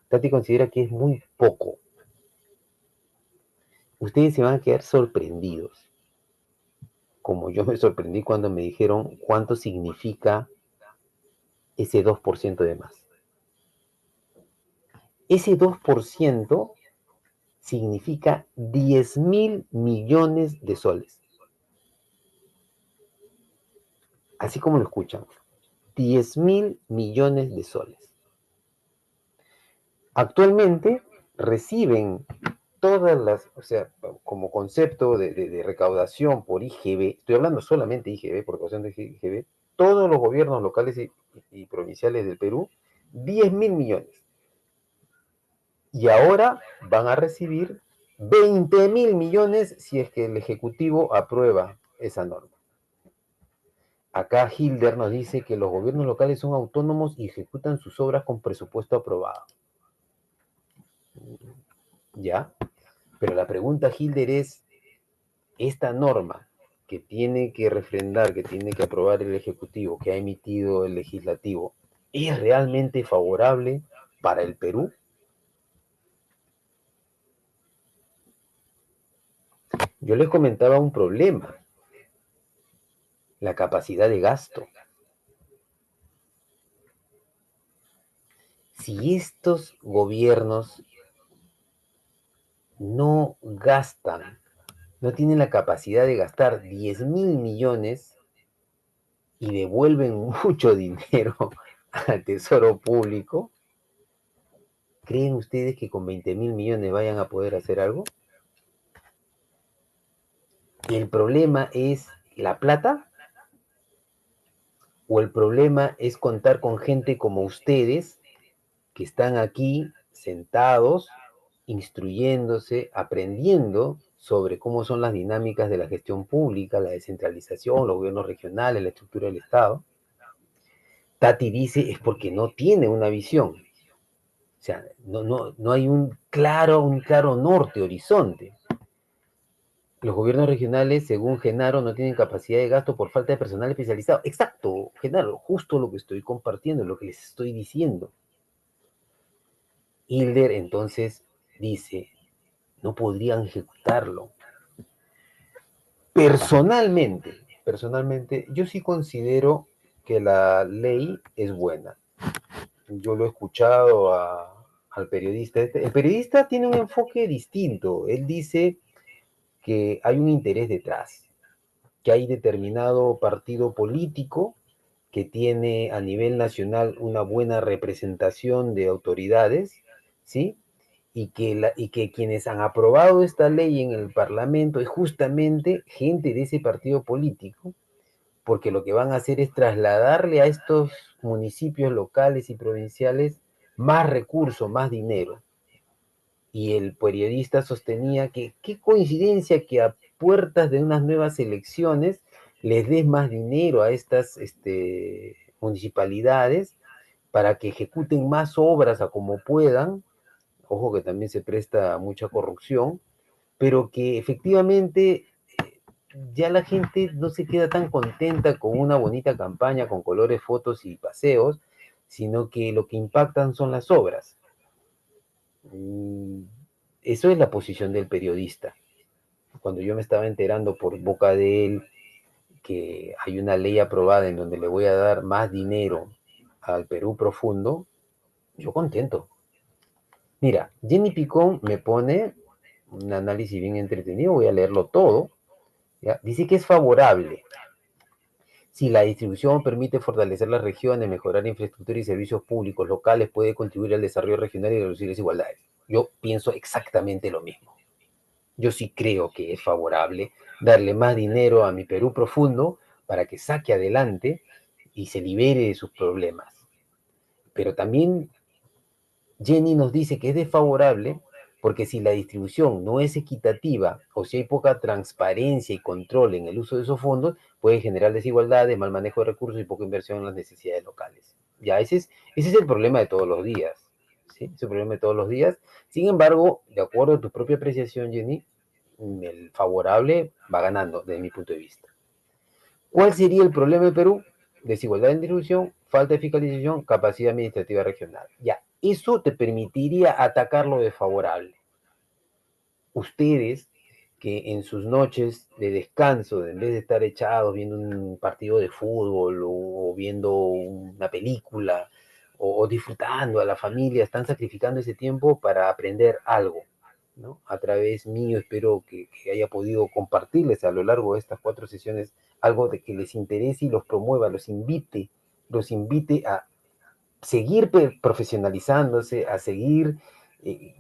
Tati considera que es muy poco. Ustedes se van a quedar sorprendidos, como yo me sorprendí cuando me dijeron cuánto significa ese 2% de más. Ese 2% significa 10.000 millones de soles. Así como lo escuchan, 10.000 millones de soles. Actualmente reciben todas las, o sea, como concepto de recaudación por IGB, estoy hablando solamente de IGB, por causa de IGB, todos los gobiernos locales y provinciales del Perú, 10.000 millones. Y ahora van a recibir 20.000 millones si es que el Ejecutivo aprueba esa norma. Acá Hilder nos dice que los gobiernos locales son autónomos y ejecutan sus obras con presupuesto aprobado. ¿Ya? Pero la pregunta, Hilder, es, esta norma que tiene que refrendar, que tiene que aprobar el Ejecutivo, que ha emitido el Legislativo, ¿es realmente favorable para el Perú? Yo les comentaba un problema, la capacidad de gasto. Si estos gobiernos no gastan, no tienen la capacidad de gastar 10.000 millones y devuelven mucho dinero al Tesoro Público, ¿creen ustedes que con 20.000 millones vayan a poder hacer algo? ¿El problema es la plata? ¿O el problema es contar con gente como ustedes que están aquí sentados, instruyéndose, aprendiendo sobre cómo son las dinámicas de la gestión pública, la descentralización, los gobiernos regionales, la estructura del Estado? Tati dice es porque no tiene una visión. O sea, no hay un claro norte, horizonte. Los gobiernos regionales, según Genaro, no tienen capacidad de gasto por falta de personal especializado. Exacto, Genaro, justo lo que estoy compartiendo, lo que les estoy diciendo. Hilder entonces dice, no podrían ejecutarlo. Personalmente, yo sí considero que la ley es buena. Yo lo he escuchado al periodista. El periodista tiene un enfoque distinto. Él dice que hay un interés detrás, que hay determinado partido político que tiene a nivel nacional una buena representación de autoridades, ¿sí? Y que quienes han aprobado esta ley en el Parlamento es justamente gente de ese partido político, porque lo que van a hacer es trasladarle a estos municipios locales y provinciales más recursos, más dinero. Y el periodista sostenía que qué coincidencia que a puertas de unas nuevas elecciones les des más dinero a estas municipalidades para que ejecuten más obras a como puedan. Ojo que también se presta a mucha corrupción, pero que efectivamente ya la gente no se queda tan contenta con una bonita campaña, con colores, fotos y paseos, sino que lo que impactan son las obras. Eso es la posición del periodista. Cuando yo me estaba enterando por boca de él que hay una ley aprobada en donde le voy a dar más dinero al Perú profundo, yo contento. Mira, Jenny Picón me pone un análisis bien entretenido, voy a leerlo todo. ¿Ya? Dice que es favorable si la distribución permite fortalecer las regiones, mejorar infraestructura y servicios públicos locales, puede contribuir al desarrollo regional y reducir desigualdades. Yo pienso exactamente lo mismo. Yo sí creo que es favorable darle más dinero a mi Perú profundo para que saque adelante y se libere de sus problemas. Pero también Jenny nos dice que es desfavorable porque si la distribución no es equitativa o si hay poca transparencia y control en el uso de esos fondos, puede generar desigualdades, mal manejo de recursos y poca inversión en las necesidades locales. Ya, ese es el problema de todos los días. ¿Sí? Ese es el problema de todos los días. Sin embargo, de acuerdo a tu propia apreciación, Jenny, el favorable va ganando desde mi punto de vista. ¿Cuál sería el problema de Perú? desigualdad en distribución, falta de fiscalización, capacidad administrativa regional. Ya, eso te permitiría atacarlo de favorable. Ustedes que en sus noches de descanso, en vez de estar echados viendo un partido de fútbol o viendo una película o disfrutando a la familia, están sacrificando ese tiempo para aprender algo, ¿no? A través mío espero que haya podido compartirles a lo largo de estas 4 sesiones algo de que les interese y los promueva, los invite a seguir profesionalizándose, a seguir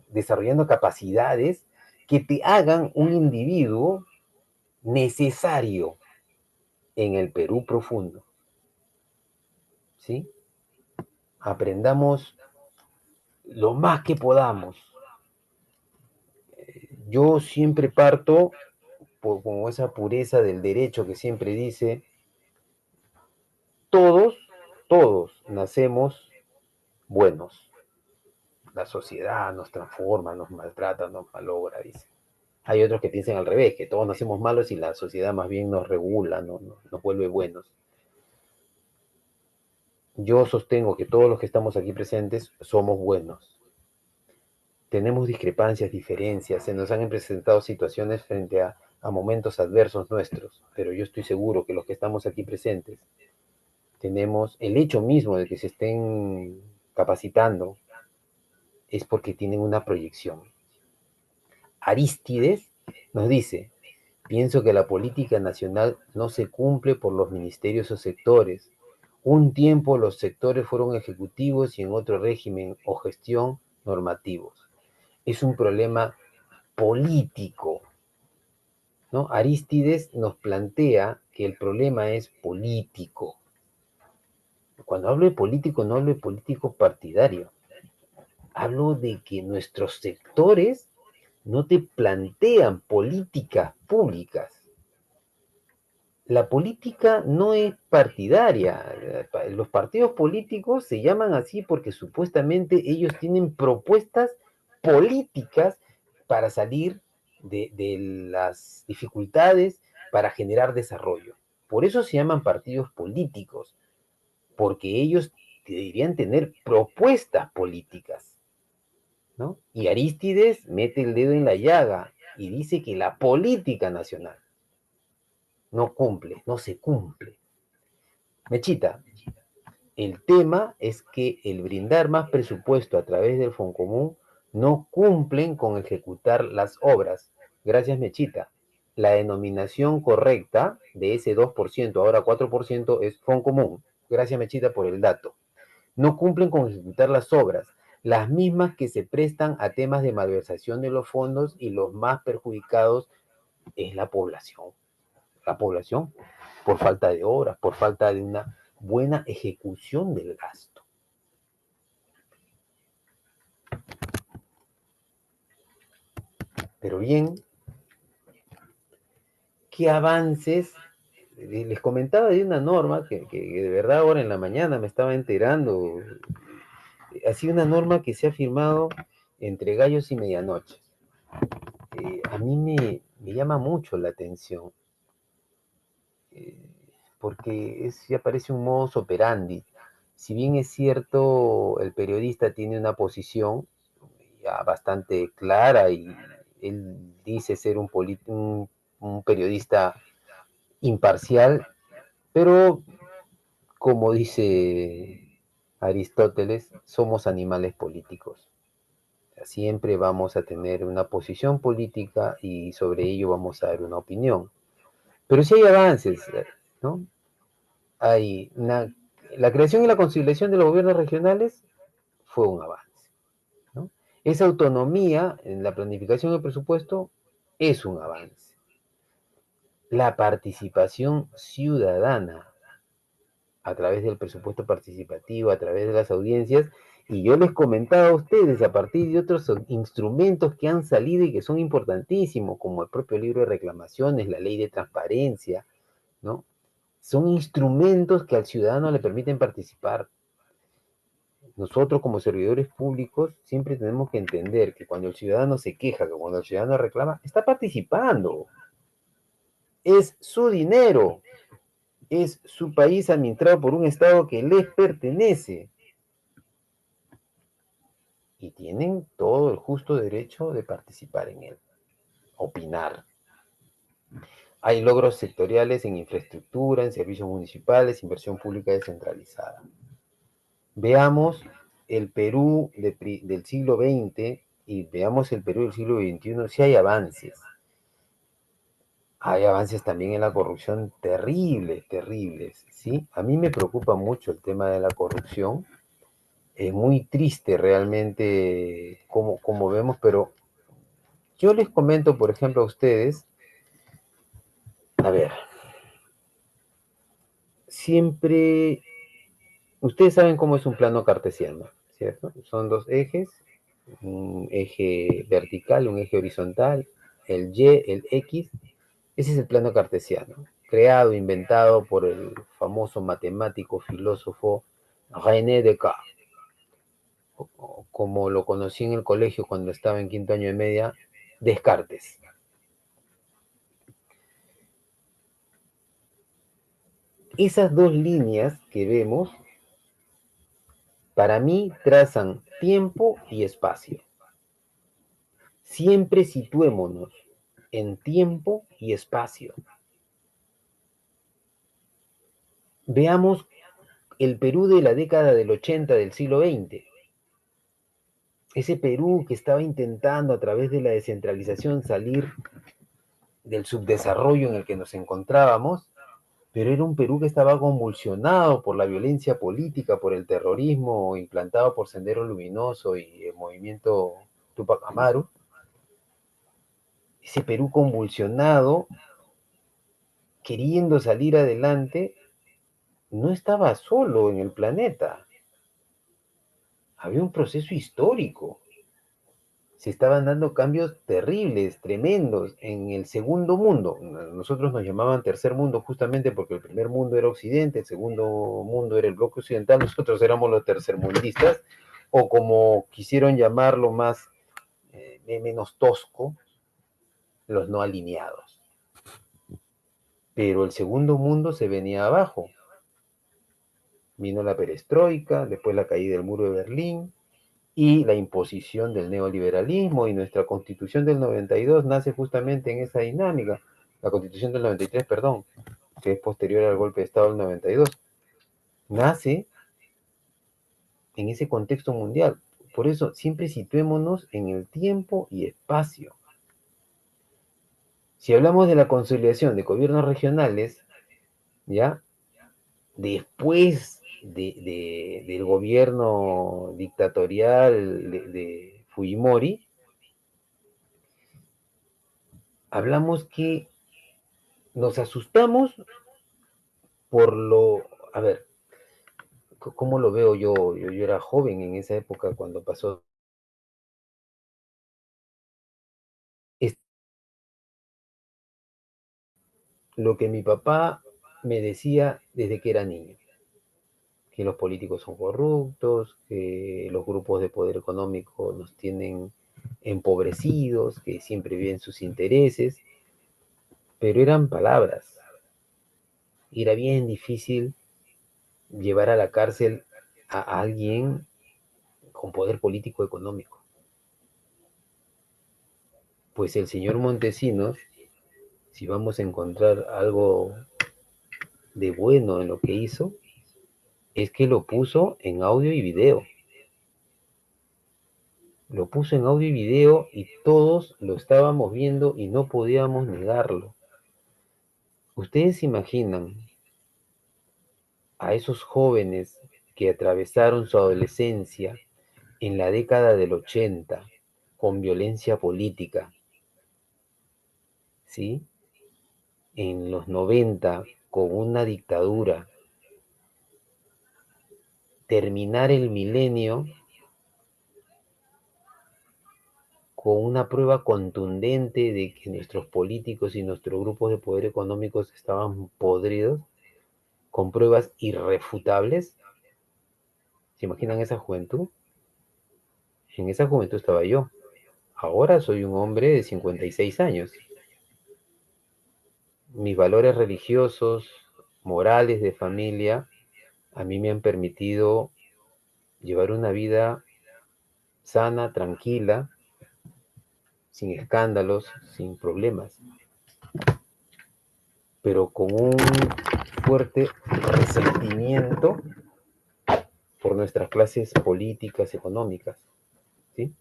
desarrollando capacidades que te hagan un individuo necesario en el Perú profundo. ¿Sí? Aprendamos lo más que podamos. Yo siempre parto como esa pureza del derecho que siempre dice, todos nacemos buenos. La sociedad nos transforma, nos maltrata, nos malogra, dice. Hay otros que piensan al revés, que todos nacemos malos y la sociedad más bien nos regula, nos vuelve buenos. Yo sostengo que todos los que estamos aquí presentes somos buenos. Tenemos discrepancias, diferencias, se nos han presentado situaciones frente a momentos adversos nuestros, pero yo estoy seguro que los que estamos aquí presentes tenemos el hecho mismo de que se estén capacitando es porque tienen una proyección. Arístides nos dice, pienso que la política nacional no se cumple por los ministerios o sectores. Un tiempo los sectores fueron ejecutivos y en otro régimen o gestión normativos. Es un problema político, ¿no? Arístides nos plantea que el problema es político. Cuando hablo de político, no hablo de político partidario. Hablo de que nuestros sectores no te plantean políticas públicas. La política no es partidaria. Los partidos políticos se llaman así porque supuestamente ellos tienen propuestas políticas para salir de las dificultades, para generar desarrollo. Por eso se llaman partidos políticos, porque ellos deberían tener propuestas políticas, ¿no? Y Arístides mete el dedo en la llaga y dice que la política nacional no cumple, no se cumple. Mechita, el tema es que el brindar más presupuesto a través del Foncomún no cumplen con ejecutar las obras. Gracias, Mechita. La denominación correcta de ese 2%, ahora 4%, es Foncomún. Gracias, Mechita, por el dato. No cumplen con ejecutar las obras, las mismas que se prestan a temas de malversación de los fondos y los más perjudicados es la población. La población por falta de obras, por falta de una buena ejecución del gasto. Pero bien, ¿qué avances? Les comentaba de una norma que de verdad ahora en la mañana me estaba enterando. Ha sido una norma que se ha firmado entre gallos y medianoches. A mí me llama mucho la atención. Porque ya parece un modus operandi. Si bien es cierto, el periodista tiene una posición ya bastante clara y él dice ser un periodista imparcial, pero como dice Aristóteles, somos animales políticos. Siempre vamos a tener una posición política y sobre ello vamos a dar una opinión. Pero sí hay avances, ¿no? La creación y la conciliación de los gobiernos regionales fue un avance, ¿no? Esa autonomía en la planificación del presupuesto es un avance. La participación ciudadana a través del presupuesto participativo, a través de las audiencias, y yo les comentaba a ustedes a partir de otros instrumentos que han salido y que son importantísimos, como el propio libro de reclamaciones, la ley de transparencia, ¿no? Son instrumentos que al ciudadano le permiten participar. Nosotros como servidores públicos siempre tenemos que entender que cuando el ciudadano se queja, que cuando el ciudadano reclama, está participando. Es su dinero. es su país administrado por un Estado que les pertenece. Y tienen todo el justo derecho de participar en él, opinar. Hay logros sectoriales en infraestructura, en servicios municipales, inversión pública descentralizada. Veamos el Perú del siglo XX y veamos el Perú del siglo XXI, si hay avances. Hay avances también en la corrupción terribles, terribles, ¿sí? A mí me preocupa mucho el tema de la corrupción. Es muy triste realmente como vemos, pero yo les comento, por ejemplo, a ustedes, a ver, siempre, ustedes saben cómo es un plano cartesiano, ¿cierto? Son dos ejes, un eje vertical, un eje horizontal, el Y, el X, ese es el plano cartesiano, creado, inventado por el famoso matemático, filósofo René Descartes, como lo conocí en el colegio cuando estaba en quinto año de media, Descartes. Esas dos líneas que vemos, para mí, trazan tiempo y espacio. Siempre situémonos en tiempo y espacio. Veamos el Perú de la década del 80 del siglo XX. Ese Perú que estaba intentando a través de la descentralización salir del subdesarrollo en el que nos encontrábamos, pero era un Perú que estaba convulsionado por la violencia política, por el terrorismo implantado por Sendero Luminoso y el movimiento Tupac Amaru. Ese Perú convulsionado, queriendo salir adelante, no estaba solo en el planeta. Había un proceso histórico. Se estaban dando cambios terribles, tremendos, en el segundo mundo. Nosotros nos llamaban tercer mundo justamente porque el primer mundo era Occidente, el segundo mundo era el bloque occidental, nosotros éramos los tercermundistas, o como quisieron llamarlo más, menos tosco, los no alineados. Pero el segundo mundo se venía abajo. Vino la perestroika, después la caída del muro de Berlín, y la imposición del neoliberalismo, y nuestra constitución del 92 nace justamente en esa dinámica, la constitución del 93, perdón, que es posterior al golpe de Estado del 92, nace en ese contexto mundial. Por eso, siempre situémonos en el tiempo y espacio. Si hablamos de la consolidación de gobiernos regionales, ¿ya? Después del gobierno dictatorial de Fujimori, hablamos que nos asustamos por lo... A ver, ¿cómo lo veo yo? Yo era joven en esa época cuando pasó. Es lo que mi papá me decía desde que era niño, que los políticos son corruptos, que los grupos de poder económico nos tienen empobrecidos, que siempre viven sus intereses, pero eran palabras. Y era bien difícil llevar a la cárcel a alguien con poder político económico. Pues el señor Montesinos, si vamos a encontrar algo de bueno en lo que hizo, es que lo puso en audio y video. Lo puso en audio y video y todos lo estábamos viendo y no podíamos negarlo. ¿Ustedes se imaginan a esos jóvenes que atravesaron su adolescencia en la década del 80 con violencia política, ¿sí? En los 90 con una dictadura, terminar el milenio con una prueba contundente de que nuestros políticos y nuestros grupos de poder económicos estaban podridos, con pruebas irrefutables? ¿Se imaginan esa juventud? En esa juventud estaba yo. Ahora soy un hombre de 56 años. Mis valores religiosos, morales de familia a mí me han permitido llevar una vida sana, tranquila, sin escándalos, sin problemas, pero con un fuerte resentimiento por nuestras clases políticas, económicas, ¿sí?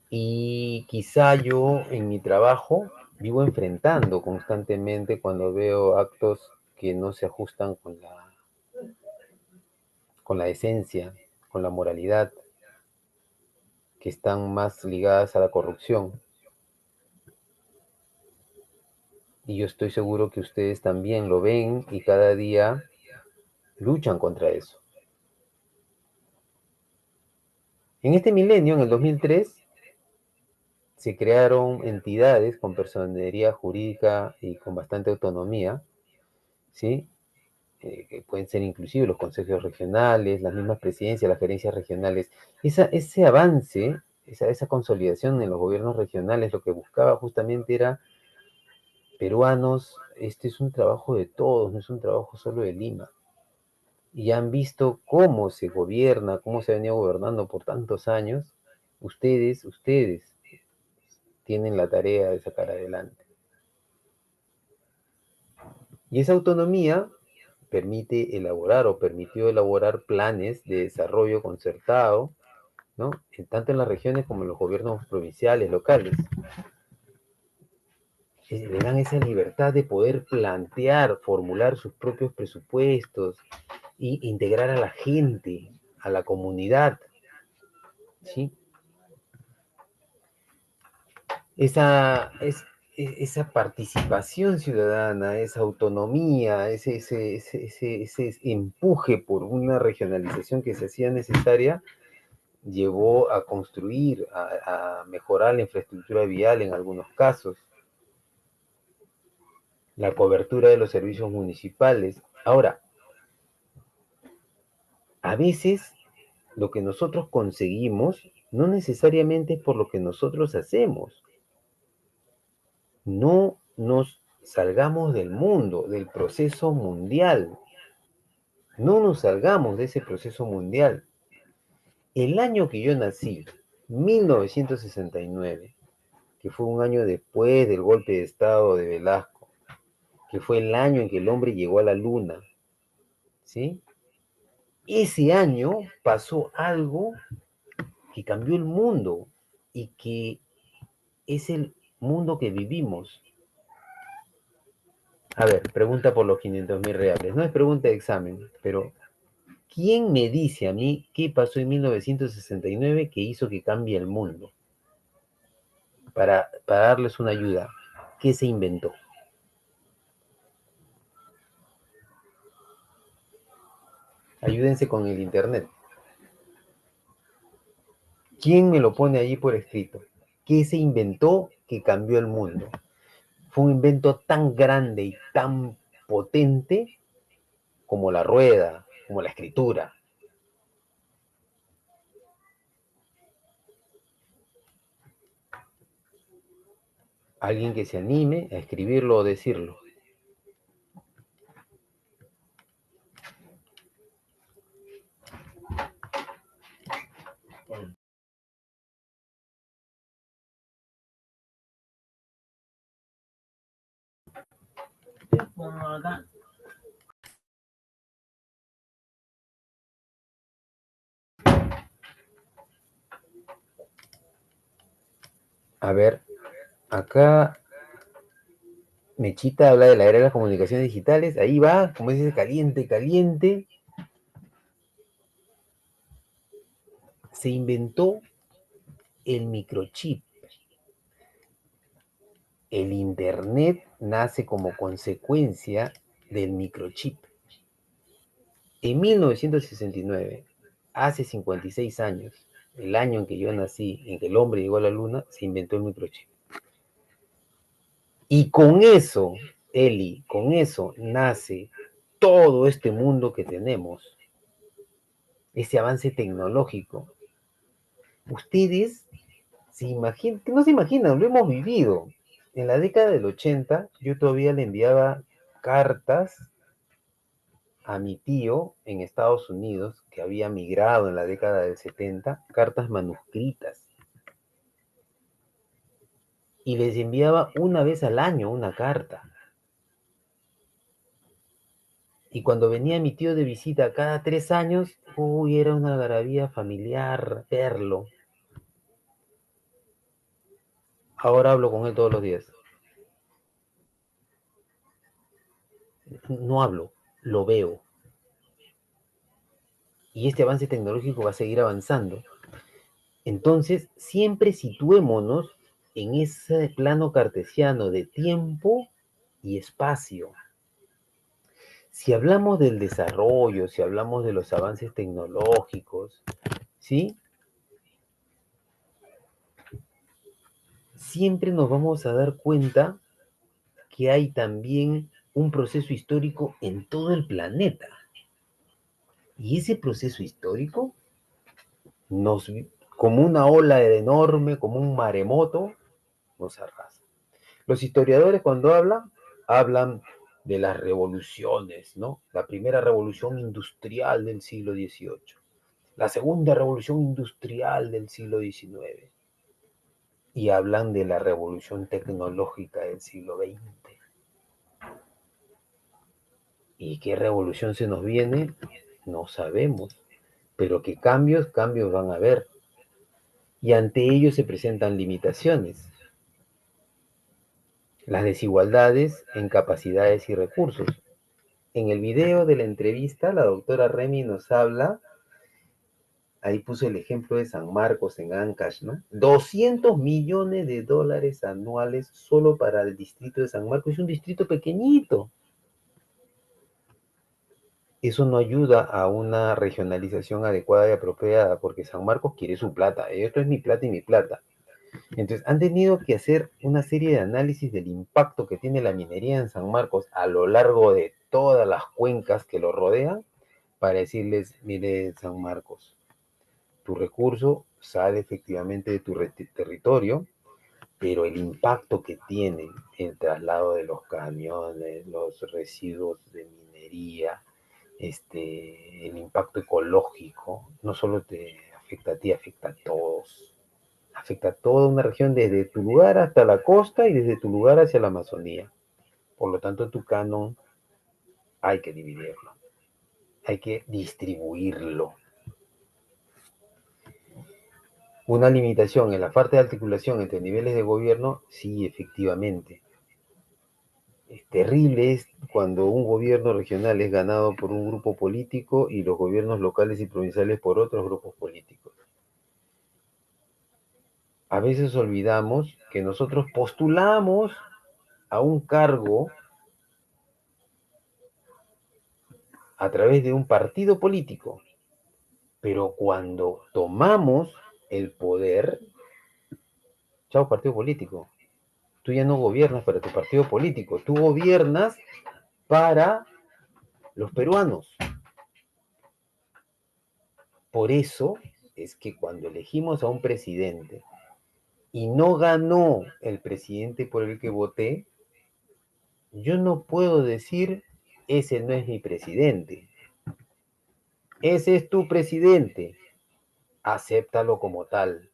Y quizá yo en mi trabajo vivo enfrentando constantemente cuando veo actos que no se ajustan con la esencia, con la moralidad, que están más ligadas a la corrupción. Y yo estoy seguro que ustedes también lo ven y cada día luchan contra eso. En este milenio, en el 2003, se crearon entidades con personería jurídica y con bastante autonomía, ¿sí? Que pueden ser inclusive los consejos regionales, las mismas presidencias, las gerencias regionales. Ese avance, esa consolidación en los gobiernos regionales, lo que buscaba justamente era peruanos, este es un trabajo de todos, no es un trabajo solo de Lima. Y han visto cómo se gobierna, cómo se ha venido gobernando por tantos años. Ustedes tienen la tarea de sacar adelante. Y esa autonomía permite elaborar o permitió elaborar planes de desarrollo concertado, ¿no? Tanto en las regiones como en los gobiernos provinciales, locales. Le dan esa libertad de poder plantear, formular sus propios presupuestos e integrar a la gente, a la comunidad, ¿sí? Esa participación ciudadana, esa autonomía, ese empuje por una regionalización que se hacía necesaria, llevó a construir, a mejorar la infraestructura vial en algunos casos, la cobertura de los servicios municipales. Ahora, a veces lo que nosotros conseguimos no necesariamente es por lo que nosotros hacemos. No nos salgamos del mundo, del proceso mundial. No nos salgamos de ese proceso mundial. El año que yo nací, 1969, que fue un año después del golpe de Estado de Velasco, que fue el año en que el hombre llegó a la luna, ¿sí? Ese año pasó algo que cambió el mundo y que es el mundo que vivimos. A ver, pregunta por los 500.000 reales. No es pregunta de examen, pero ¿quién me dice a mí qué pasó en 1969 que hizo que cambie el mundo? Para darles una ayuda. ¿Qué se inventó? Ayúdense con el internet. ¿Quién me lo pone allí por escrito? ¿Qué se inventó que cambió el mundo? Fue un invento tan grande y tan potente como la rueda, como la escritura. Alguien que se anime a escribirlo o decirlo. A ver, acá Mechita habla de la era de las comunicaciones digitales. Ahí va, como dice, caliente, caliente. Se inventó el microchip. El internet nace como consecuencia del microchip. En 1969, hace 56 años, el año en que yo nací, en que el hombre llegó a la luna, se inventó el microchip. Y con eso, Eli, con eso nace todo este mundo que tenemos, ese avance tecnológico. Ustedes no se imaginan, lo hemos vivido. en la década del 80 yo todavía le enviaba cartas a mi tío en Estados Unidos, que había migrado en la década del 70, cartas manuscritas. Y les enviaba una vez al año una carta. Y cuando venía mi tío de visita cada 3 años, uy, era una algarabía familiar verlo. Ahora hablo con él todos los días. No hablo, lo veo. Y este avance tecnológico va a seguir avanzando. Entonces, siempre situémonos en ese plano cartesiano de tiempo y espacio. Si hablamos del desarrollo, si hablamos de los avances tecnológicos, ¿sí? Siempre nos vamos a dar cuenta que hay también un proceso histórico en todo el planeta. Y ese proceso histórico nos, como una ola enorme, como un maremoto, nos arrasa. Los historiadores cuando hablan de las revoluciones, ¿no? La primera revolución industrial del siglo XVIII, la segunda revolución industrial del siglo XIX, y hablan de la revolución tecnológica del siglo XX. ¿Y qué revolución se nos viene? No sabemos, pero que cambios van a haber. Y ante ello se presentan limitaciones. Las desigualdades en capacidades y recursos. En el video de la entrevista, la doctora Remy nos habla, ahí puso el ejemplo de San Marcos en Ancash, ¿no? 200 millones de dólares anuales solo para el distrito de San Marcos. Es un distrito pequeñito. Eso no ayuda a una regionalización adecuada y apropiada, porque San Marcos quiere su plata. Esto es mi plata y mi plata. Entonces, han tenido que hacer una serie de análisis del impacto que tiene la minería en San Marcos a lo largo de todas las cuencas que lo rodean, para decirles, mire, San Marcos, tu recurso sale efectivamente de tu territorio, pero el impacto que tiene el traslado de los camiones, los residuos de minería, el impacto ecológico, no solo te afecta a ti, afecta a todos. Afecta a toda una región, desde tu lugar hasta la costa y desde tu lugar hacia la Amazonía. Por lo tanto, tu canon hay que dividirlo, hay que distribuirlo. Una limitación en la falta de articulación entre niveles de gobierno, sí, efectivamente. Es terrible es cuando un gobierno regional es ganado por un grupo político y los gobiernos locales y provinciales por otros grupos políticos. A veces olvidamos que nosotros postulamos a un cargo a través de un partido político, pero cuando tomamos el poder, chao partido político, tú ya no gobiernas para tu partido político, tú gobiernas para los peruanos. Por eso es que cuando elegimos a un presidente y no ganó el presidente por el que voté, yo no puedo decir, ese no es mi presidente. Ese es tu presidente. Acéptalo como tal.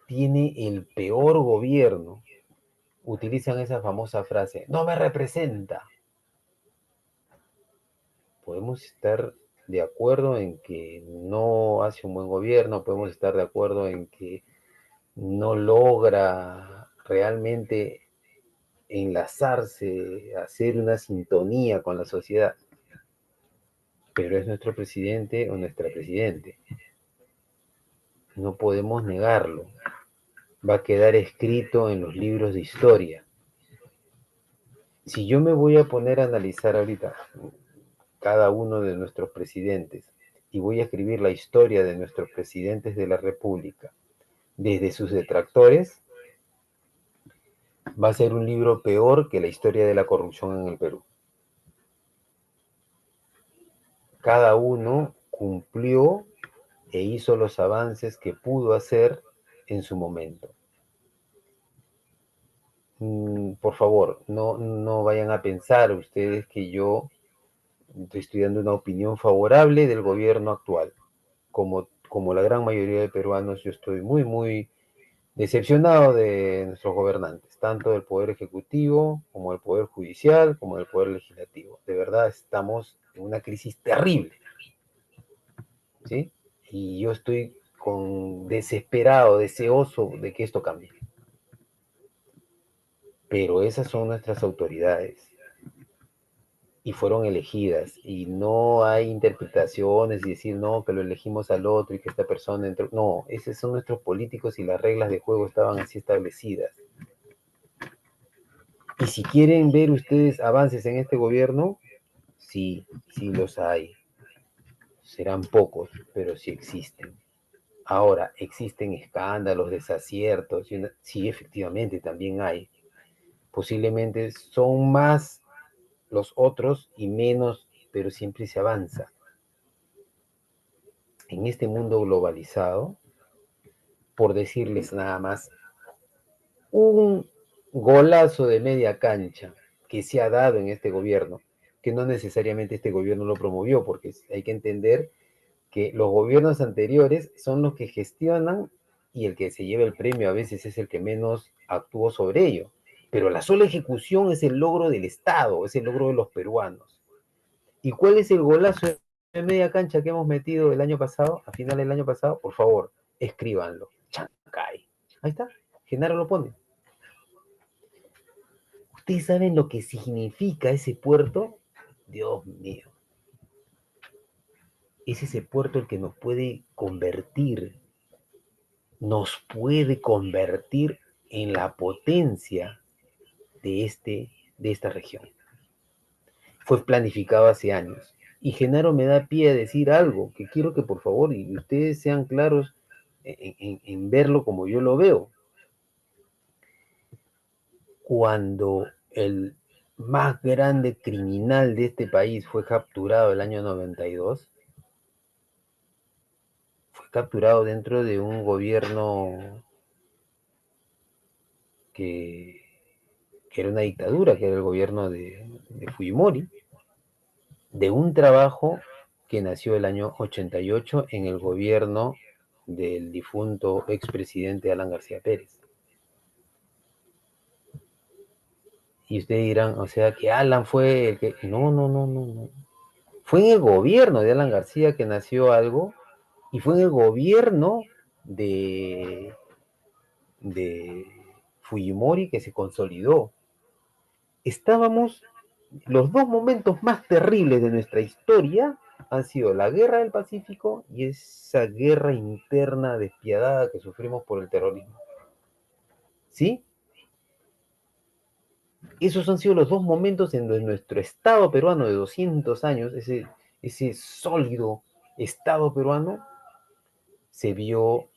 Tiene el peor gobierno. Utilizan esa famosa frase, no me representa. Podemos estar de acuerdo en que no hace un buen gobierno, podemos estar de acuerdo en que no logra realmente enlazarse, hacer una sintonía con la sociedad, pero es nuestro presidente o nuestra presidente. No podemos negarlo. Va a quedar escrito en los libros de historia. Si yo me voy a poner a analizar ahorita cada uno de nuestros presidentes y voy a escribir la historia de nuestros presidentes de la República desde sus detractores, va a ser un libro peor que la historia de la corrupción en el Perú. Cada uno cumplió e hizo los avances que pudo hacer en su momento. Por favor, no vayan a pensar ustedes que yo estoy dando una opinión favorable del gobierno actual. Como la gran mayoría de peruanos, yo estoy muy decepcionado de nuestros gobernantes, tanto del Poder Ejecutivo, como del Poder Judicial, como del Poder Legislativo. De verdad, estamos en una crisis terrible, ¿sí? Y yo estoy desesperado, deseoso de que esto cambie. Pero esas son nuestras autoridades y fueron elegidas y no hay interpretaciones y decir no, que lo elegimos al otro y que esta persona entró. No, esos son nuestros políticos y las reglas de juego estaban así establecidas. Y si quieren ver ustedes avances en este gobierno, sí, sí los hay. Serán pocos, pero sí existen. Ahora, existen escándalos, desaciertos, sí, efectivamente también hay. Posiblemente son más los otros y menos, pero siempre se avanza. En este mundo globalizado, por decirles nada más, un golazo de media cancha que se ha dado en este gobierno, que no necesariamente este gobierno lo promovió, porque hay que entender que los gobiernos anteriores son los que gestionan y el que se lleva el premio a veces es el que menos actuó sobre ello. Pero la sola ejecución es el logro del Estado, es el logro de los peruanos. ¿Y cuál es el golazo de media cancha que hemos metido el año pasado, a final del año pasado? Por favor, escríbanlo. Chancay. Ahí está. Genaro lo pone. ¿Ustedes saben lo que significa ese puerto? Dios mío. Es ese puerto el que nos puede convertir en la potencia de esta región. Fue planificado hace años. Y Genaro me da pie a decir algo que quiero que por favor y ustedes sean claros en verlo como yo lo veo. Cuando el más grande criminal de este país fue capturado el año 92, fue capturado dentro de un gobierno que era una dictadura, que era el gobierno de Fujimori, de un trabajo que nació el año 88 en el gobierno del difunto expresidente Alan García Pérez. Y ustedes dirán, o sea, que Alan fue el que... No. Fue en el gobierno de Alan García que nació algo, y fue en el gobierno de Fujimori que se consolidó. Estábamos, los dos momentos más terribles de nuestra historia han sido la guerra del Pacífico y esa guerra interna despiadada que sufrimos por el terrorismo. ¿Sí? Esos han sido los dos momentos en donde nuestro Estado peruano de 200 años, ese sólido Estado peruano, se vio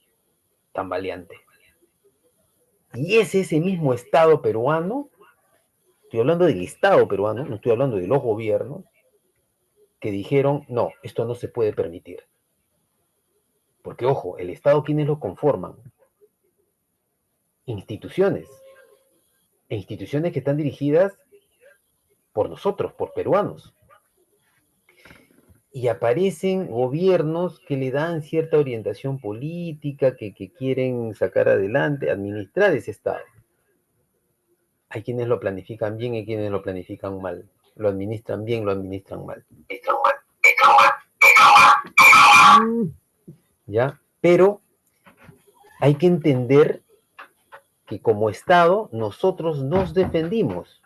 tambaleante. Y es ese mismo Estado peruano, estoy hablando del Estado peruano, no estoy hablando de los gobiernos, que dijeron, no, esto no se puede permitir. Porque, ojo, el Estado, ¿quiénes lo conforman? Instituciones. E instituciones que están dirigidas por nosotros, por peruanos. Y aparecen gobiernos que le dan cierta orientación política, que quieren sacar adelante, administrar ese Estado. Hay quienes lo planifican bien y quienes lo planifican mal. Lo administran bien, lo administran mal. ¿Ya? Pero hay que entender que como Estado nosotros nos defendimos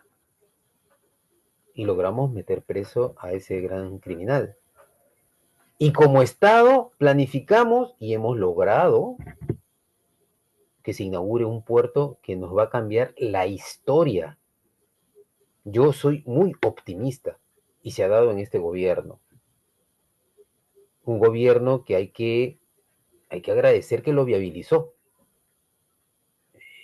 y logramos meter preso a ese gran criminal. Y como Estado planificamos y hemos logrado que se inaugure un puerto que nos va a cambiar la historia. Yo soy muy optimista y se ha dado en este gobierno. Un gobierno que hay que agradecer que lo viabilizó.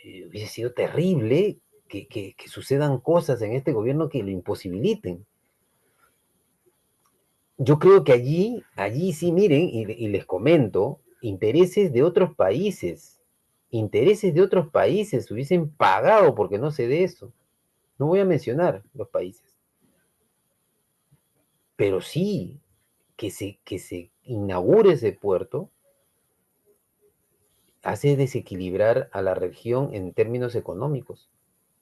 Hubiese sido terrible que sucedan cosas en este gobierno que lo imposibiliten. Yo creo que allí sí, miren, y les comento, intereses de otros países intereses de otros países hubiesen pagado porque no se dé eso. No voy a mencionar los países, pero sí que se inaugure ese puerto hace desequilibrar a la región en términos económicos,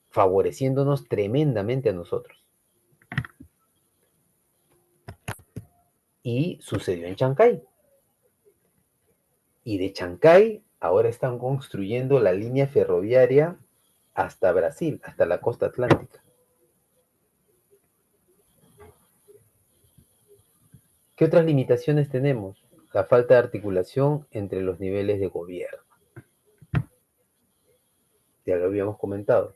favoreciéndonos tremendamente a nosotros. Y sucedió en Chancay. Y de Chancay ahora están construyendo la línea ferroviaria hasta Brasil, hasta la costa atlántica. ¿Qué otras limitaciones tenemos? La falta de articulación entre los niveles de gobierno. Ya lo habíamos comentado.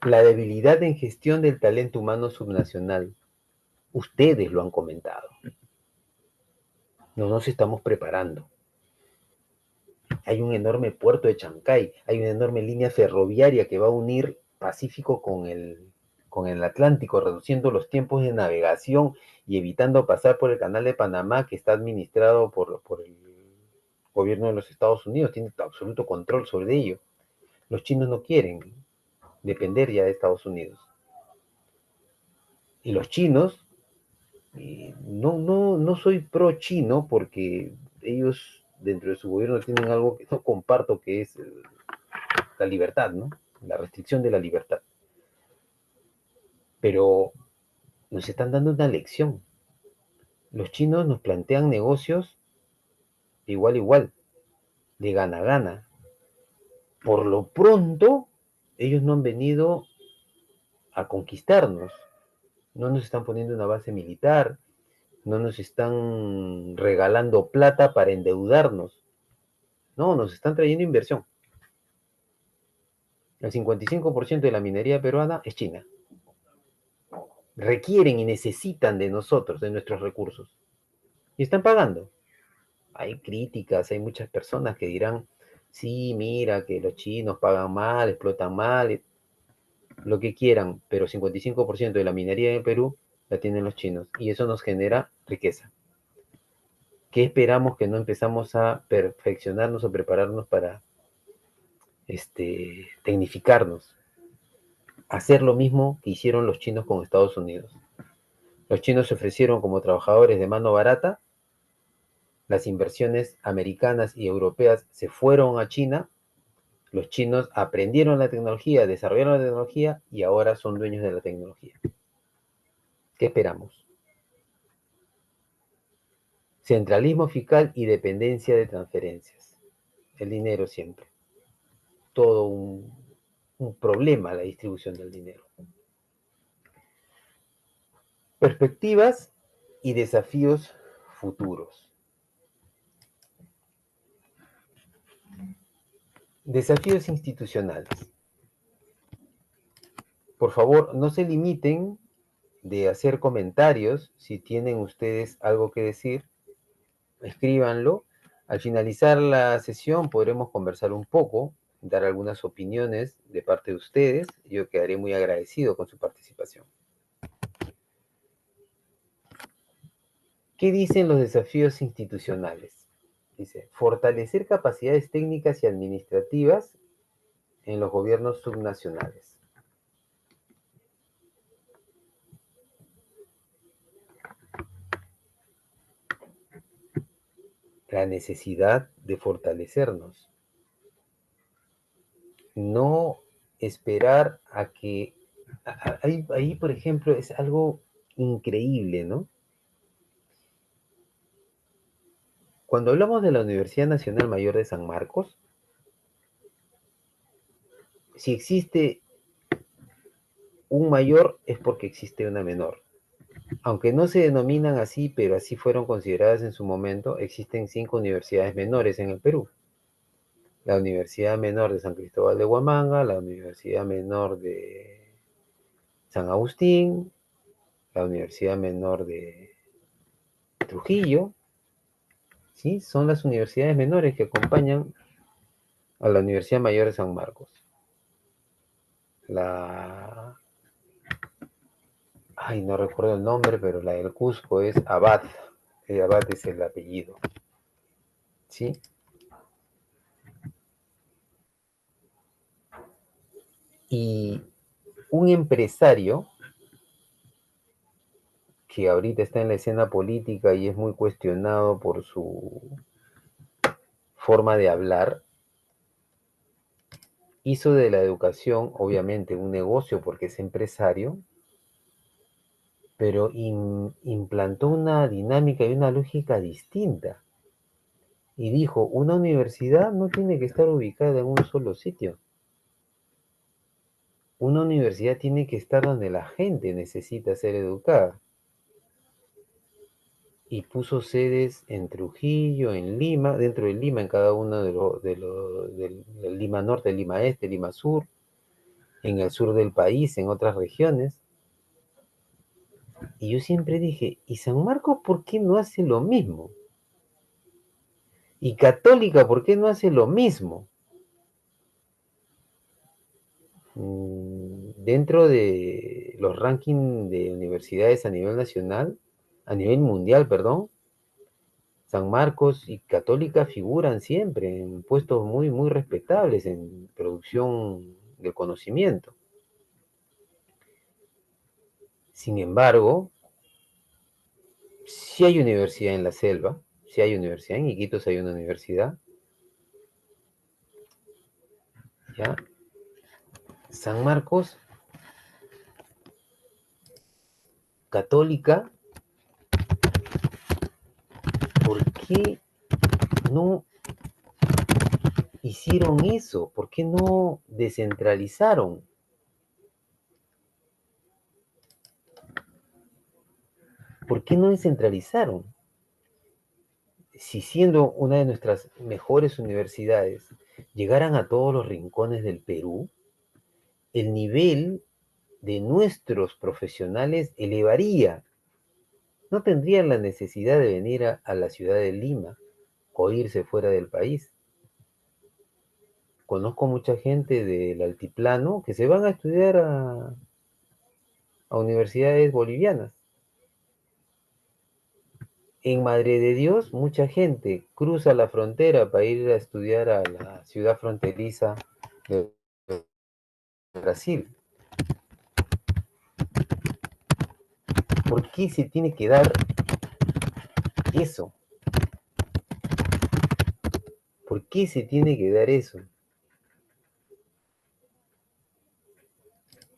La debilidad en gestión del talento humano subnacional. Ustedes lo han comentado. No nos estamos preparando. Hay un enorme puerto de Chancay, hay una enorme línea ferroviaria que va a unir Pacífico con el Atlántico, reduciendo los tiempos de navegación y evitando pasar por el canal de Panamá, que está administrado por el gobierno de los Estados Unidos, tiene absoluto control sobre ello. Los chinos no quieren depender ya de Estados Unidos. Y los chinos, no soy pro chino porque ellos dentro de su gobierno tienen algo que no comparto, que es la libertad, ¿no? La restricción de la libertad. Pero nos están dando una lección. Los chinos nos plantean negocios de igual a igual, de gana a gana. Por lo pronto, ellos no han venido a conquistarnos. No nos están poniendo una base militar, no nos están regalando plata para endeudarnos. No, nos están trayendo inversión. El 55% de la minería peruana es china. Requieren y necesitan de nosotros, de nuestros recursos. Y están pagando. Hay críticas, hay muchas personas que dirán, sí, mira, que los chinos pagan mal, explotan mal, lo que quieran, pero 55% de la minería en Perú la tienen los chinos. Y eso nos genera riqueza. ¿Qué esperamos que no empezamos a perfeccionarnos o prepararnos para tecnificarnos? Hacer lo mismo que hicieron los chinos con Estados Unidos. Los chinos se ofrecieron como trabajadores de mano barata, las inversiones americanas y europeas se fueron a China, los chinos aprendieron la tecnología, desarrollaron la tecnología y ahora son dueños de la tecnología. ¿Qué esperamos? Centralismo fiscal y dependencia de transferencias. El dinero siempre. Todo un problema la distribución del dinero. Perspectivas y desafíos futuros. Desafíos institucionales. Por favor, no se limiten de hacer comentarios. Si tienen ustedes algo que decir, escríbanlo. Al finalizar la sesión podremos conversar un poco, dar algunas opiniones de parte de ustedes. Yo quedaré muy agradecido con su participación. ¿Qué dicen los desafíos institucionales? Dice, fortalecer capacidades técnicas y administrativas en los gobiernos subnacionales. La necesidad de fortalecernos. No esperar a que... Ahí, por ejemplo, es algo increíble, ¿no? Cuando hablamos de la Universidad Nacional Mayor de San Marcos, si existe un mayor es porque existe una menor. Aunque no se denominan así, pero así fueron consideradas en su momento, existen 5 universidades menores en el Perú. La Universidad Menor de San Cristóbal de Huamanga, la Universidad Menor de San Agustín, la Universidad Menor de Trujillo, ¿sí? Son las universidades menores que acompañan a la Universidad Mayor de San Marcos. No recuerdo el nombre, pero la del Cusco es Abad. Abad es el apellido. ¿Sí? Y un empresario que ahorita está en la escena política y es muy cuestionado por su forma de hablar, hizo de la educación, obviamente, un negocio porque es empresario, pero implantó una dinámica y una lógica distinta. Y dijo, una universidad no tiene que estar ubicada en un solo sitio. Una universidad tiene que estar donde la gente necesita ser educada. Y puso sedes en Trujillo, en Lima, dentro de Lima, en cada uno del Lima Norte, Lima Este, Lima Sur, en el sur del país, en otras regiones. Y yo siempre dije, ¿y San Marcos por qué no hace lo mismo? ¿Y Católica por qué no hace lo mismo? Dentro de los rankings de universidades a nivel nacional, a nivel mundial, perdón, San Marcos y Católica figuran siempre en puestos muy, muy respetables en producción del conocimiento. Sin embargo, si hay universidad en la selva, si hay universidad, en Iquitos hay una universidad, ¿ya? San Marcos, Católica, ¿por qué no hicieron eso? ¿Por qué no descentralizaron? ¿Por qué no descentralizaron? Si siendo una de nuestras mejores universidades llegaran a todos los rincones del Perú, el nivel de nuestros profesionales elevaría. No tendrían la necesidad de venir a la ciudad de Lima o irse fuera del país. Conozco mucha gente del altiplano que se van a estudiar a universidades bolivianas. En Madre de Dios, mucha gente cruza la frontera para ir a estudiar a la ciudad fronteriza de Brasil. ¿Por qué se tiene que dar eso? ¿Por qué se tiene que dar eso?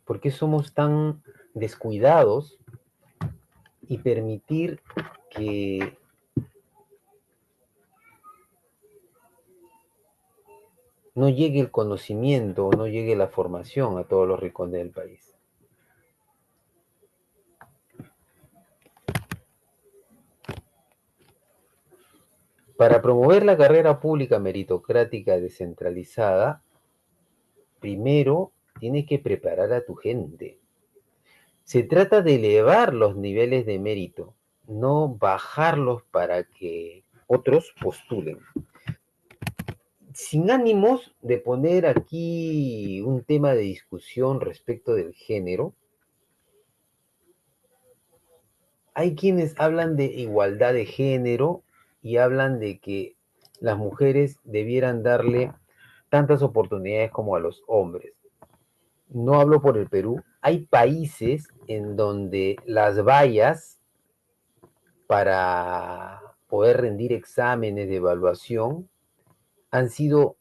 ¿Por qué somos tan descuidados y permitir que no llegue el conocimiento o no llegue la formación a todos los rincones del país? Para promover la carrera pública meritocrática descentralizada, primero tienes que preparar a tu gente. Se trata de elevar los niveles de mérito, no bajarlos para que otros postulen. Sin ánimos de poner aquí un tema de discusión respecto del género, hay quienes hablan de igualdad de género y hablan de que las mujeres debieran darle tantas oportunidades como a los hombres. No hablo por el Perú. Hay países en donde las vallas para poder rendir exámenes de evaluación han sido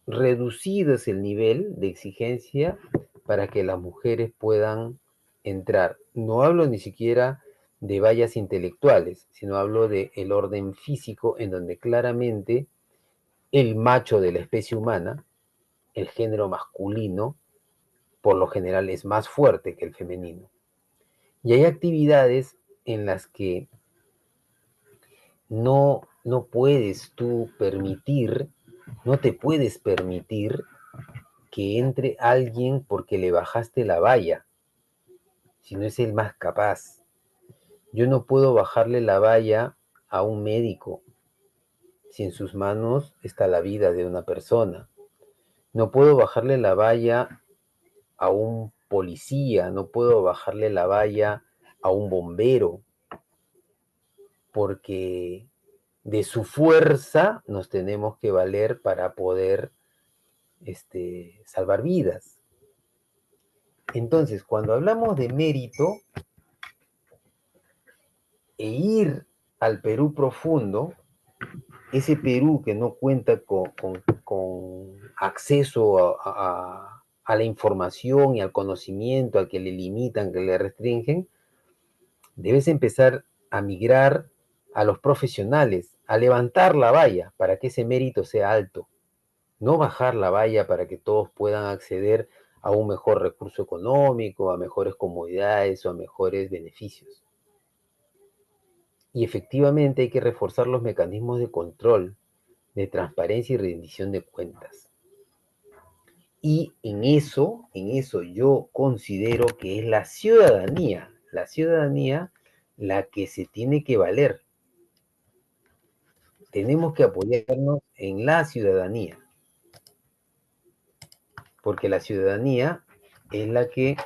reducidos el nivel de exigencia para que las mujeres puedan entrar. No hablo ni siquiera de vallas intelectuales, sino hablo de el orden físico en donde claramente el macho de la especie humana, el género masculino, por lo general es más fuerte que el femenino. Y hay actividades en las que no puedes tú permitir, no te puedes permitir que entre alguien porque le bajaste la valla, si no es el más capaz. Yo no puedo bajarle la valla a un médico si en sus manos está la vida de una persona. No puedo bajarle la valla a un policía, no puedo bajarle la valla a un bombero, porque de su fuerza nos tenemos que valer para poder salvar vidas. Entonces, cuando hablamos de mérito e ir al Perú profundo, ese Perú que no cuenta con acceso a la información y al conocimiento, al que le limitan, que le restringen, debes empezar a migrar a los profesionales, a levantar la valla para que ese mérito sea alto, no bajar la valla para que todos puedan acceder a un mejor recurso económico, a mejores comodidades o a mejores beneficios. Y efectivamente hay que reforzar los mecanismos de control, de transparencia y rendición de cuentas. Y en eso yo considero que es la ciudadanía la que se tiene que valer. Tenemos que apoyarnos en la ciudadanía, porque la ciudadanía es la que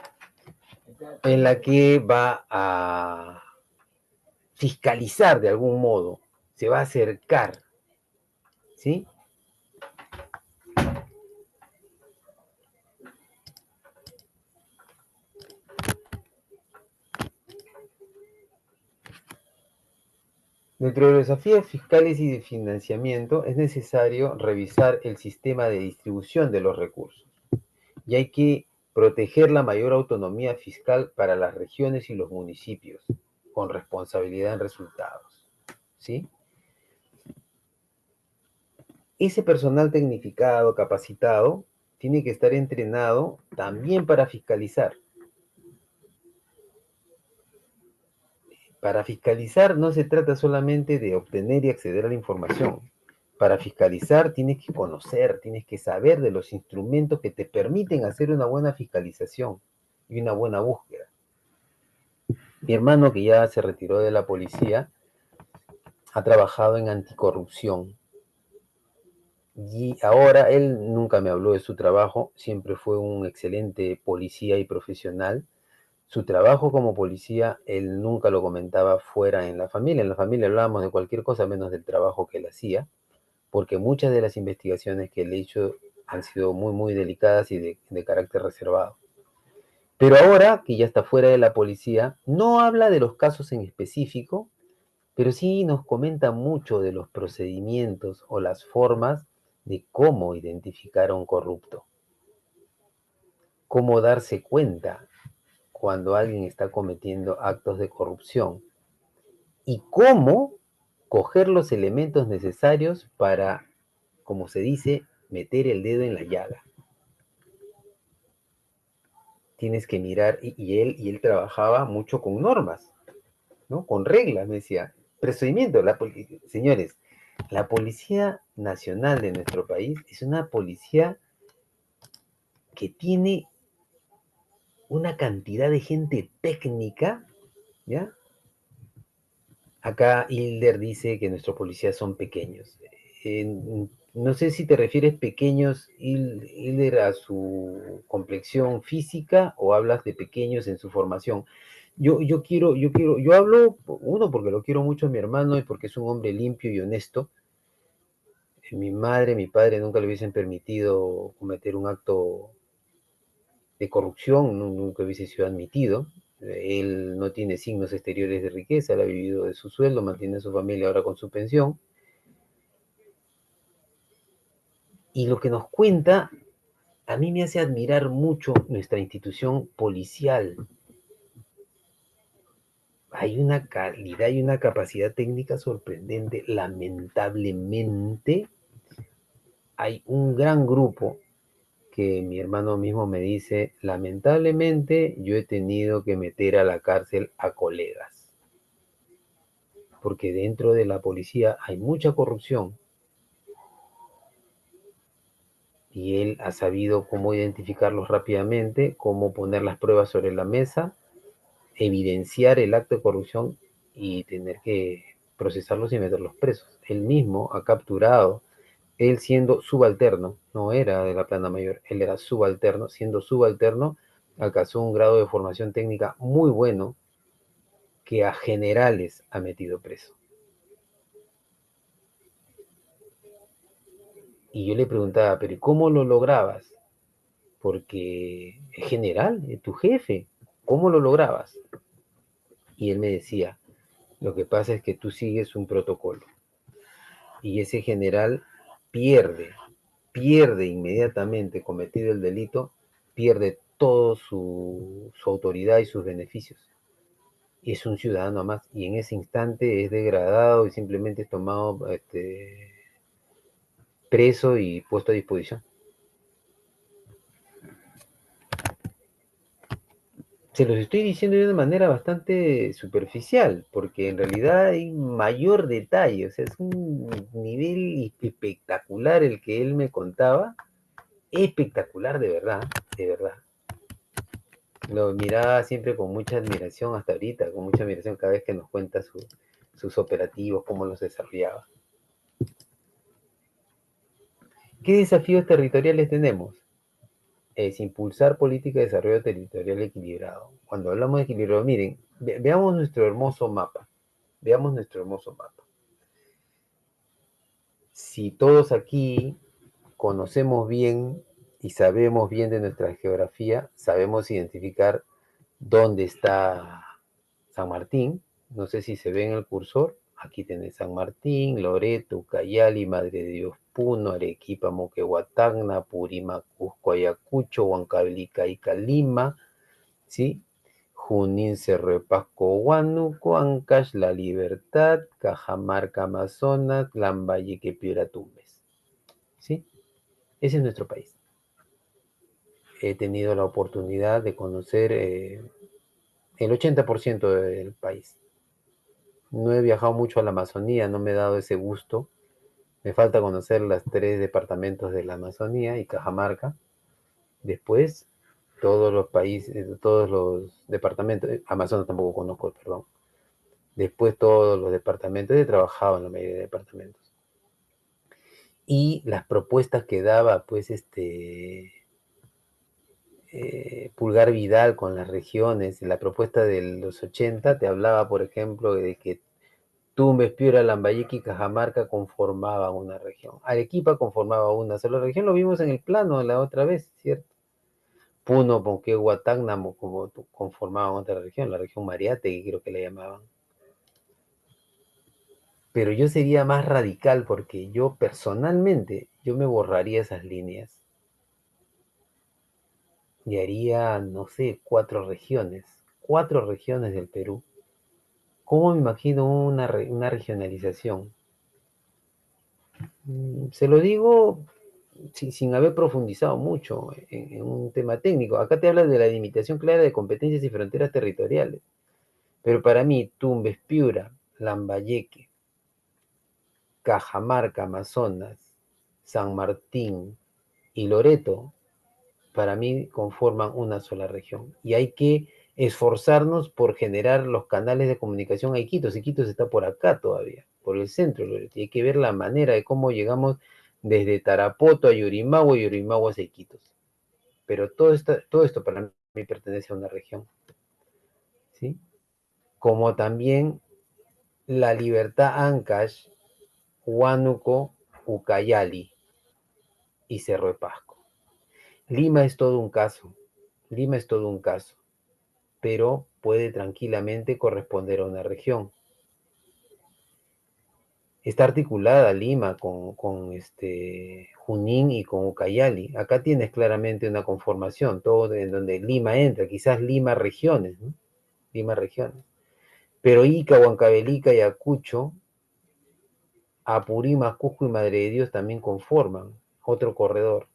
va a fiscalizar de algún modo, se va a acercar, ¿sí? Dentro de los desafíos fiscales y de financiamiento es necesario revisar el sistema de distribución de los recursos y hay que proteger la mayor autonomía fiscal para las regiones y los municipios con responsabilidad en resultados, ¿sí? Ese personal tecnificado, capacitado, tiene que estar entrenado también para fiscalizar. Para fiscalizar no se trata solamente de obtener y acceder a la información. Para fiscalizar tienes que conocer, tienes que saber de los instrumentos que te permiten hacer una buena fiscalización y una buena búsqueda. Mi hermano, que ya se retiró de la policía, ha trabajado en anticorrupción. Y ahora él nunca me habló de su trabajo, siempre fue un excelente policía y profesional. Su trabajo como policía, él nunca lo comentaba fuera en la familia. En la familia hablábamos de cualquier cosa menos del trabajo que él hacía, porque muchas de las investigaciones que él ha hecho han sido muy, muy delicadas y de carácter reservado. Pero ahora que ya está fuera de la policía, no habla de los casos en específico, pero sí nos comenta mucho de los procedimientos o las formas de cómo identificar a un corrupto, cómo darse cuenta cuando alguien está cometiendo actos de corrupción y cómo coger los elementos necesarios para, como se dice, meter el dedo en la llaga. Tienes que mirar, y él trabajaba mucho con normas, ¿no? Con reglas, me decía. Procedimiento, señores, la Policía Nacional de nuestro país es una policía que tiene una cantidad de gente técnica, ¿ya? Acá Hilder dice que nuestros policías son pequeños. No sé si te refieres pequeños, Hilder, a su complexión física o hablas de pequeños en su formación. Yo hablo, uno, porque lo quiero mucho a mi hermano y porque es un hombre limpio y honesto. Mi madre, mi padre nunca le hubiesen permitido cometer un acto de corrupción, nunca hubiese sido admitido. Él no tiene signos exteriores de riqueza, él ha vivido de su sueldo, mantiene a su familia ahora con su pensión. Y lo que nos cuenta, a mí me hace admirar mucho nuestra institución policial. Hay una calidad y una capacidad técnica sorprendente. Lamentablemente, hay un gran grupo que mi hermano mismo me dice, lamentablemente yo he tenido que meter a la cárcel a colegas, porque dentro de la policía hay mucha corrupción y él ha sabido cómo identificarlos rápidamente, cómo poner las pruebas sobre la mesa, evidenciar el acto de corrupción y tener que procesarlos y meterlos presos. Él mismo ha capturado, él siendo subalterno, no era de la plana mayor, él era subalterno, siendo subalterno, alcanzó un grado de formación técnica muy bueno que a generales ha metido preso. Y yo le preguntaba, pero ¿cómo lo lograbas? porque es general, es tu jefe. ¿Cómo lo lograbas? Y él me decía, lo que pasa es que tú sigues un protocolo. Y ese general pierde inmediatamente cometido el delito, pierde todo su autoridad y sus beneficios. Y es un ciudadano más. Y en ese instante es degradado y simplemente es tomado preso y puesto a disposición. Se los estoy diciendo de una manera bastante superficial, porque en realidad hay mayor detalle, o sea, es un nivel espectacular el que él me contaba, espectacular de verdad, de verdad. Lo miraba siempre con mucha admiración hasta ahorita, con mucha admiración cada vez que nos cuenta sus operativos, cómo los desarrollaba. ¿Qué desafíos territoriales tenemos? Es impulsar política de desarrollo territorial equilibrado. Cuando hablamos de equilibrio, miren, veamos nuestro hermoso mapa. Veamos nuestro hermoso mapa. Si todos aquí conocemos bien y sabemos bien de nuestra geografía, sabemos identificar dónde está San Martín. No sé si se ve en el cursor. Aquí tenés San Martín, Loreto, Ucayali, Madre de Dios, Puno, Arequipa, Moquegua, Purímac, Cusco, Ayacucho, Huancavelica y Calima, ¿sí? Junín, Cerro de Pasco, Huánuco, Ancash, La Libertad, Cajamarca, Amazonas, Lambayeque, Piura, Tumbes, ¿sí? Ese es nuestro país. He tenido la oportunidad de conocer el 80% del país. No he viajado mucho a la Amazonía, no me he dado ese gusto. Me falta conocer los 3 departamentos de la Amazonía y Cajamarca. Después, todos los países, todos los departamentos, Amazonas tampoco conozco, perdón. Después todos los departamentos, he trabajado en la mayoría de departamentos. Y las propuestas que daba, pues, Pulgar Vidal con las regiones, la propuesta de los 80 te hablaba, por ejemplo, de que Tumbes, Piura, Lambayeque y Cajamarca conformaban una región. Arequipa conformaba una sola región, lo vimos en el plano la otra vez, ¿cierto? Puno, Moquegua, Tacna como conformaban otra región, la región Mariátegui creo que le llamaban. Pero yo sería más radical porque yo personalmente, yo me borraría esas líneas y haría, no sé, 4 regiones del Perú. ¿Cómo me imagino una regionalización? Se lo digo sin haber profundizado mucho en un tema técnico. Acá te habla de la limitación clara de competencias y fronteras territoriales. Pero para mí, Tumbes, Piura, Lambayeque, Cajamarca, Amazonas, San Martín y Loreto, para mí conforman una sola región. Y hay que esforzarnos por generar los canales de comunicación a Iquitos. Iquitos está por acá todavía, por el centro de Loreto. Y hay que ver la manera de cómo llegamos desde Tarapoto a Yurimagua y Yurimagua a Iquitos. Pero todo esto para mí pertenece a una región, ¿sí? Como también La Libertad, Ancash, Huánuco, Ucayali y Cerro de Pasco. Lima es todo un caso, pero puede tranquilamente corresponder a una región. Está articulada Lima con Junín y con Ucayali. Acá tienes claramente una conformación, todo en donde Lima entra, quizás Lima regiones, ¿no? Lima regiones. Pero Ica, Huancavelica y Ayacucho, Apurímac, Cusco y Madre de Dios también conforman otro corredor,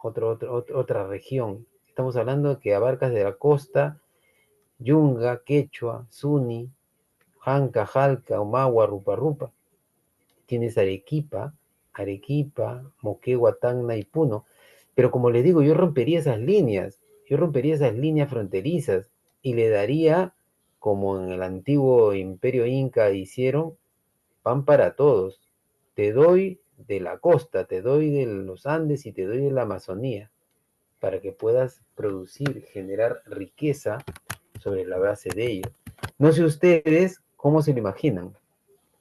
otra región. Estamos hablando que abarcas de la costa, Yunga, Quechua, Suni, Janca, Jalca, Omagua, Rupa. Tienes Arequipa, Moquegua, Tacna y Puno. Pero como les digo, yo rompería esas líneas fronterizas y le daría, como en el antiguo imperio inca hicieron, pan para todos. Te doy de la costa, te doy de los Andes y te doy de la Amazonía, para que puedas producir, generar riqueza sobre la base de ello. No sé ustedes cómo se lo imaginan.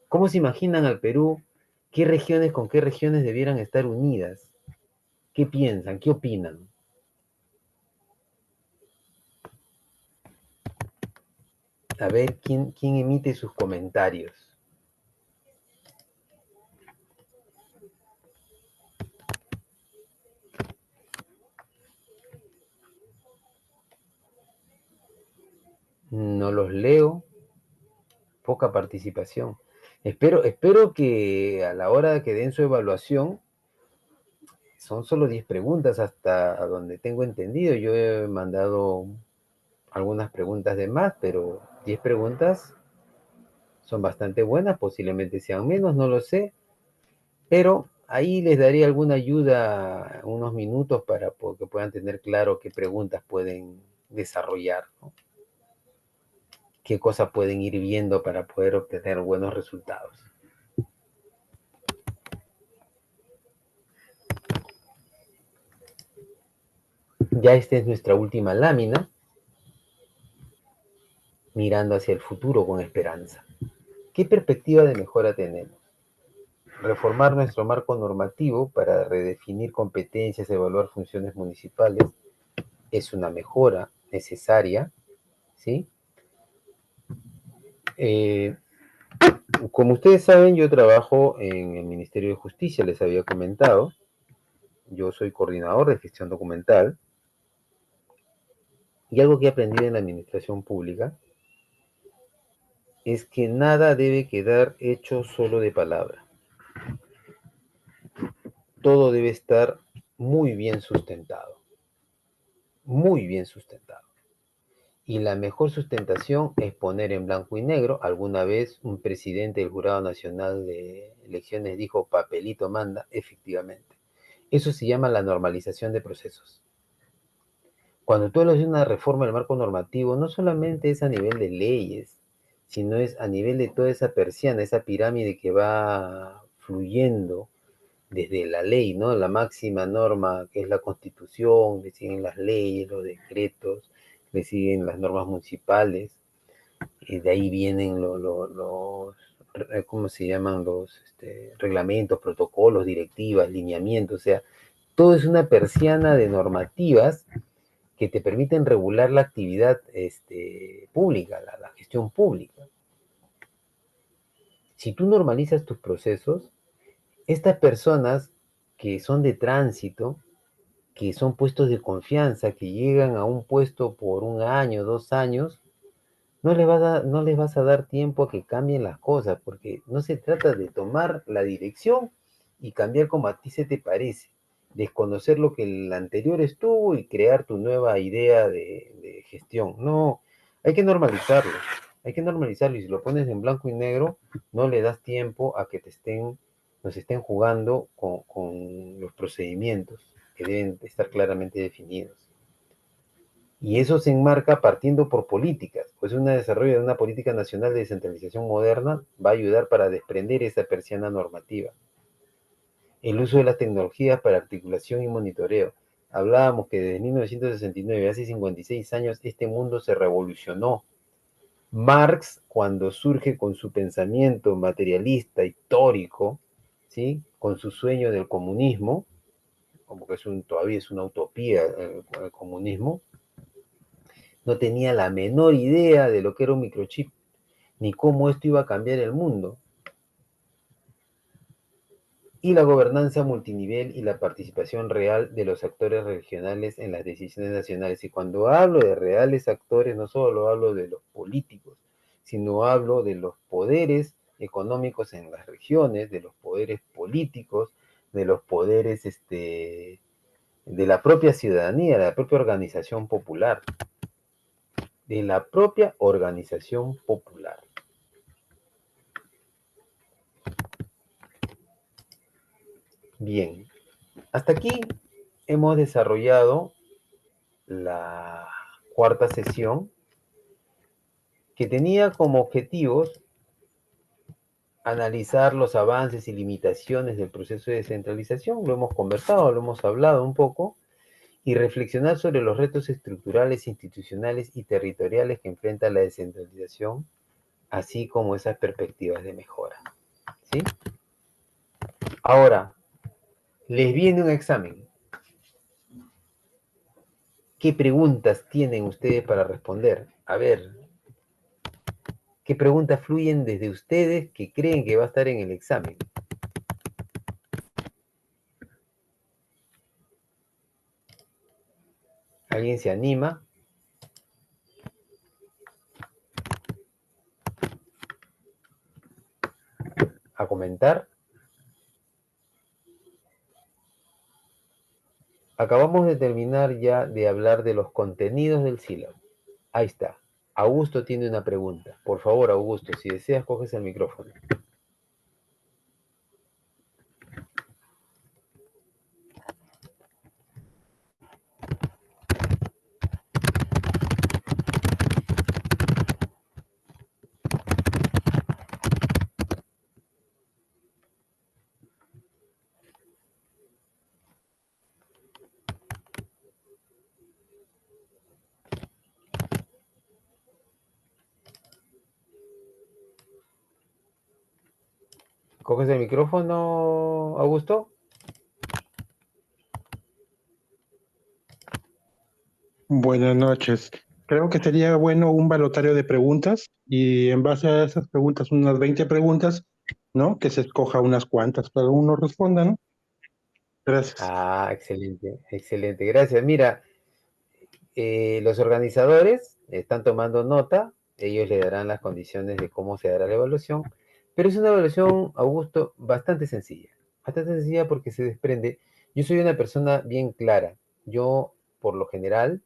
¿Cómo se imaginan al Perú? ¿Qué regiones con qué regiones debieran estar unidas? ¿Qué piensan? ¿Qué opinan? A ver, ¿quién emite sus comentarios? No los leo. Poca participación. Espero que a la hora de que den su evaluación, son solo 10 preguntas hasta donde tengo entendido. Yo he mandado algunas preguntas de más, pero 10 preguntas son bastante buenas, posiblemente sean menos, no lo sé, pero ahí les daría alguna ayuda, unos minutos para que puedan tener claro qué preguntas pueden desarrollar, ¿no? Qué cosas pueden ir viendo para poder obtener buenos resultados. Ya esta es nuestra última lámina, mirando hacia el futuro con esperanza. ¿Qué perspectiva de mejora tenemos? Reformar nuestro marco normativo para redefinir competencias, evaluar funciones municipales, es una mejora necesaria, ¿sí? Como ustedes saben, yo trabajo en el Ministerio de Justicia, les había comentado. Yo soy coordinador de gestión documental. Y algo que he aprendido en la administración pública es que nada debe quedar hecho solo de palabra. Todo debe estar muy bien sustentado. Muy bien sustentado. Y la mejor sustentación es poner en blanco y negro. Alguna vez un presidente del Jurado Nacional de Elecciones dijo, papelito manda, efectivamente. Eso se llama la normalización de procesos. Cuando tú hablas de una reforma del marco normativo, no solamente es a nivel de leyes, sino es a nivel de toda esa persiana, esa pirámide que va fluyendo desde la ley, ¿no? La máxima norma que es la Constitución, le siguen las leyes, los decretos, le siguen las normas municipales, y de ahí vienen ¿cómo se llaman? Los reglamentos, protocolos, directivas, lineamientos, o sea, todo es una persiana de normativas que te permiten regular la actividad pública, la gestión pública. Si tú normalizas tus procesos, estas personas que son de tránsito, que son puestos de confianza, que llegan a un puesto por 1 año, 2 años, no les vas a dar tiempo a que cambien las cosas, porque no se trata de tomar la dirección y cambiar como a ti se te parece, desconocer lo que el anterior estuvo y crear tu nueva idea de gestión. No, hay que normalizarlo, hay que normalizarlo, y si lo pones en blanco y negro, no le das tiempo a que nos estén jugando con los procedimientos que deben estar claramente definidos. Y eso se enmarca partiendo por políticas, pues un desarrollo de una política nacional de descentralización moderna va a ayudar para desprender esa persiana normativa. El uso de las tecnologías para articulación y monitoreo. Hablábamos que desde 1969, hace 56 años, este mundo se revolucionó. Marx, cuando surge con su pensamiento materialista, histórico, ¿sí? Con su sueño del comunismo, como que todavía es una utopía el comunismo, no tenía la menor idea de lo que era un microchip, ni cómo esto iba a cambiar el mundo. Y la gobernanza multinivel y la participación real de los actores regionales en las decisiones nacionales. Y cuando hablo de reales actores, no solo hablo de los políticos, sino hablo de los poderes económicos en las regiones, de los poderes políticos, de los poderes de la propia ciudadanía, de la propia organización popular. De la propia organización popular. Bien, hasta aquí hemos desarrollado la cuarta sesión, que tenía como objetivos analizar los avances y limitaciones del proceso de descentralización. Lo hemos conversado, lo hemos hablado un poco, y reflexionar sobre los retos estructurales, institucionales y territoriales que enfrenta la descentralización, así como esas perspectivas de mejora. ¿Sí? Ahora, les viene un examen. ¿Qué preguntas tienen ustedes para responder? A ver, ¿Qué preguntas fluyen desde ustedes que creen que va a estar en el examen? ¿Alguien se anima a comentar? Acabamos de terminar ya de hablar de los contenidos del sílabo. Ahí está. Augusto tiene una pregunta. Por favor, Augusto, si deseas, coges el micrófono. ¿Coges el micrófono, Augusto? Buenas noches. Creo que sería bueno un balotario de preguntas y en base a esas preguntas, unas 20 preguntas, ¿no? Que se escoja unas cuantas para uno responda, ¿no? Gracias. Ah, excelente, excelente. Gracias. Mira, los organizadores están tomando nota, ellos le darán las condiciones de cómo se dará la evaluación, pero es una evaluación, Augusto, bastante sencilla porque se desprende. Yo soy una persona bien clara, yo por lo general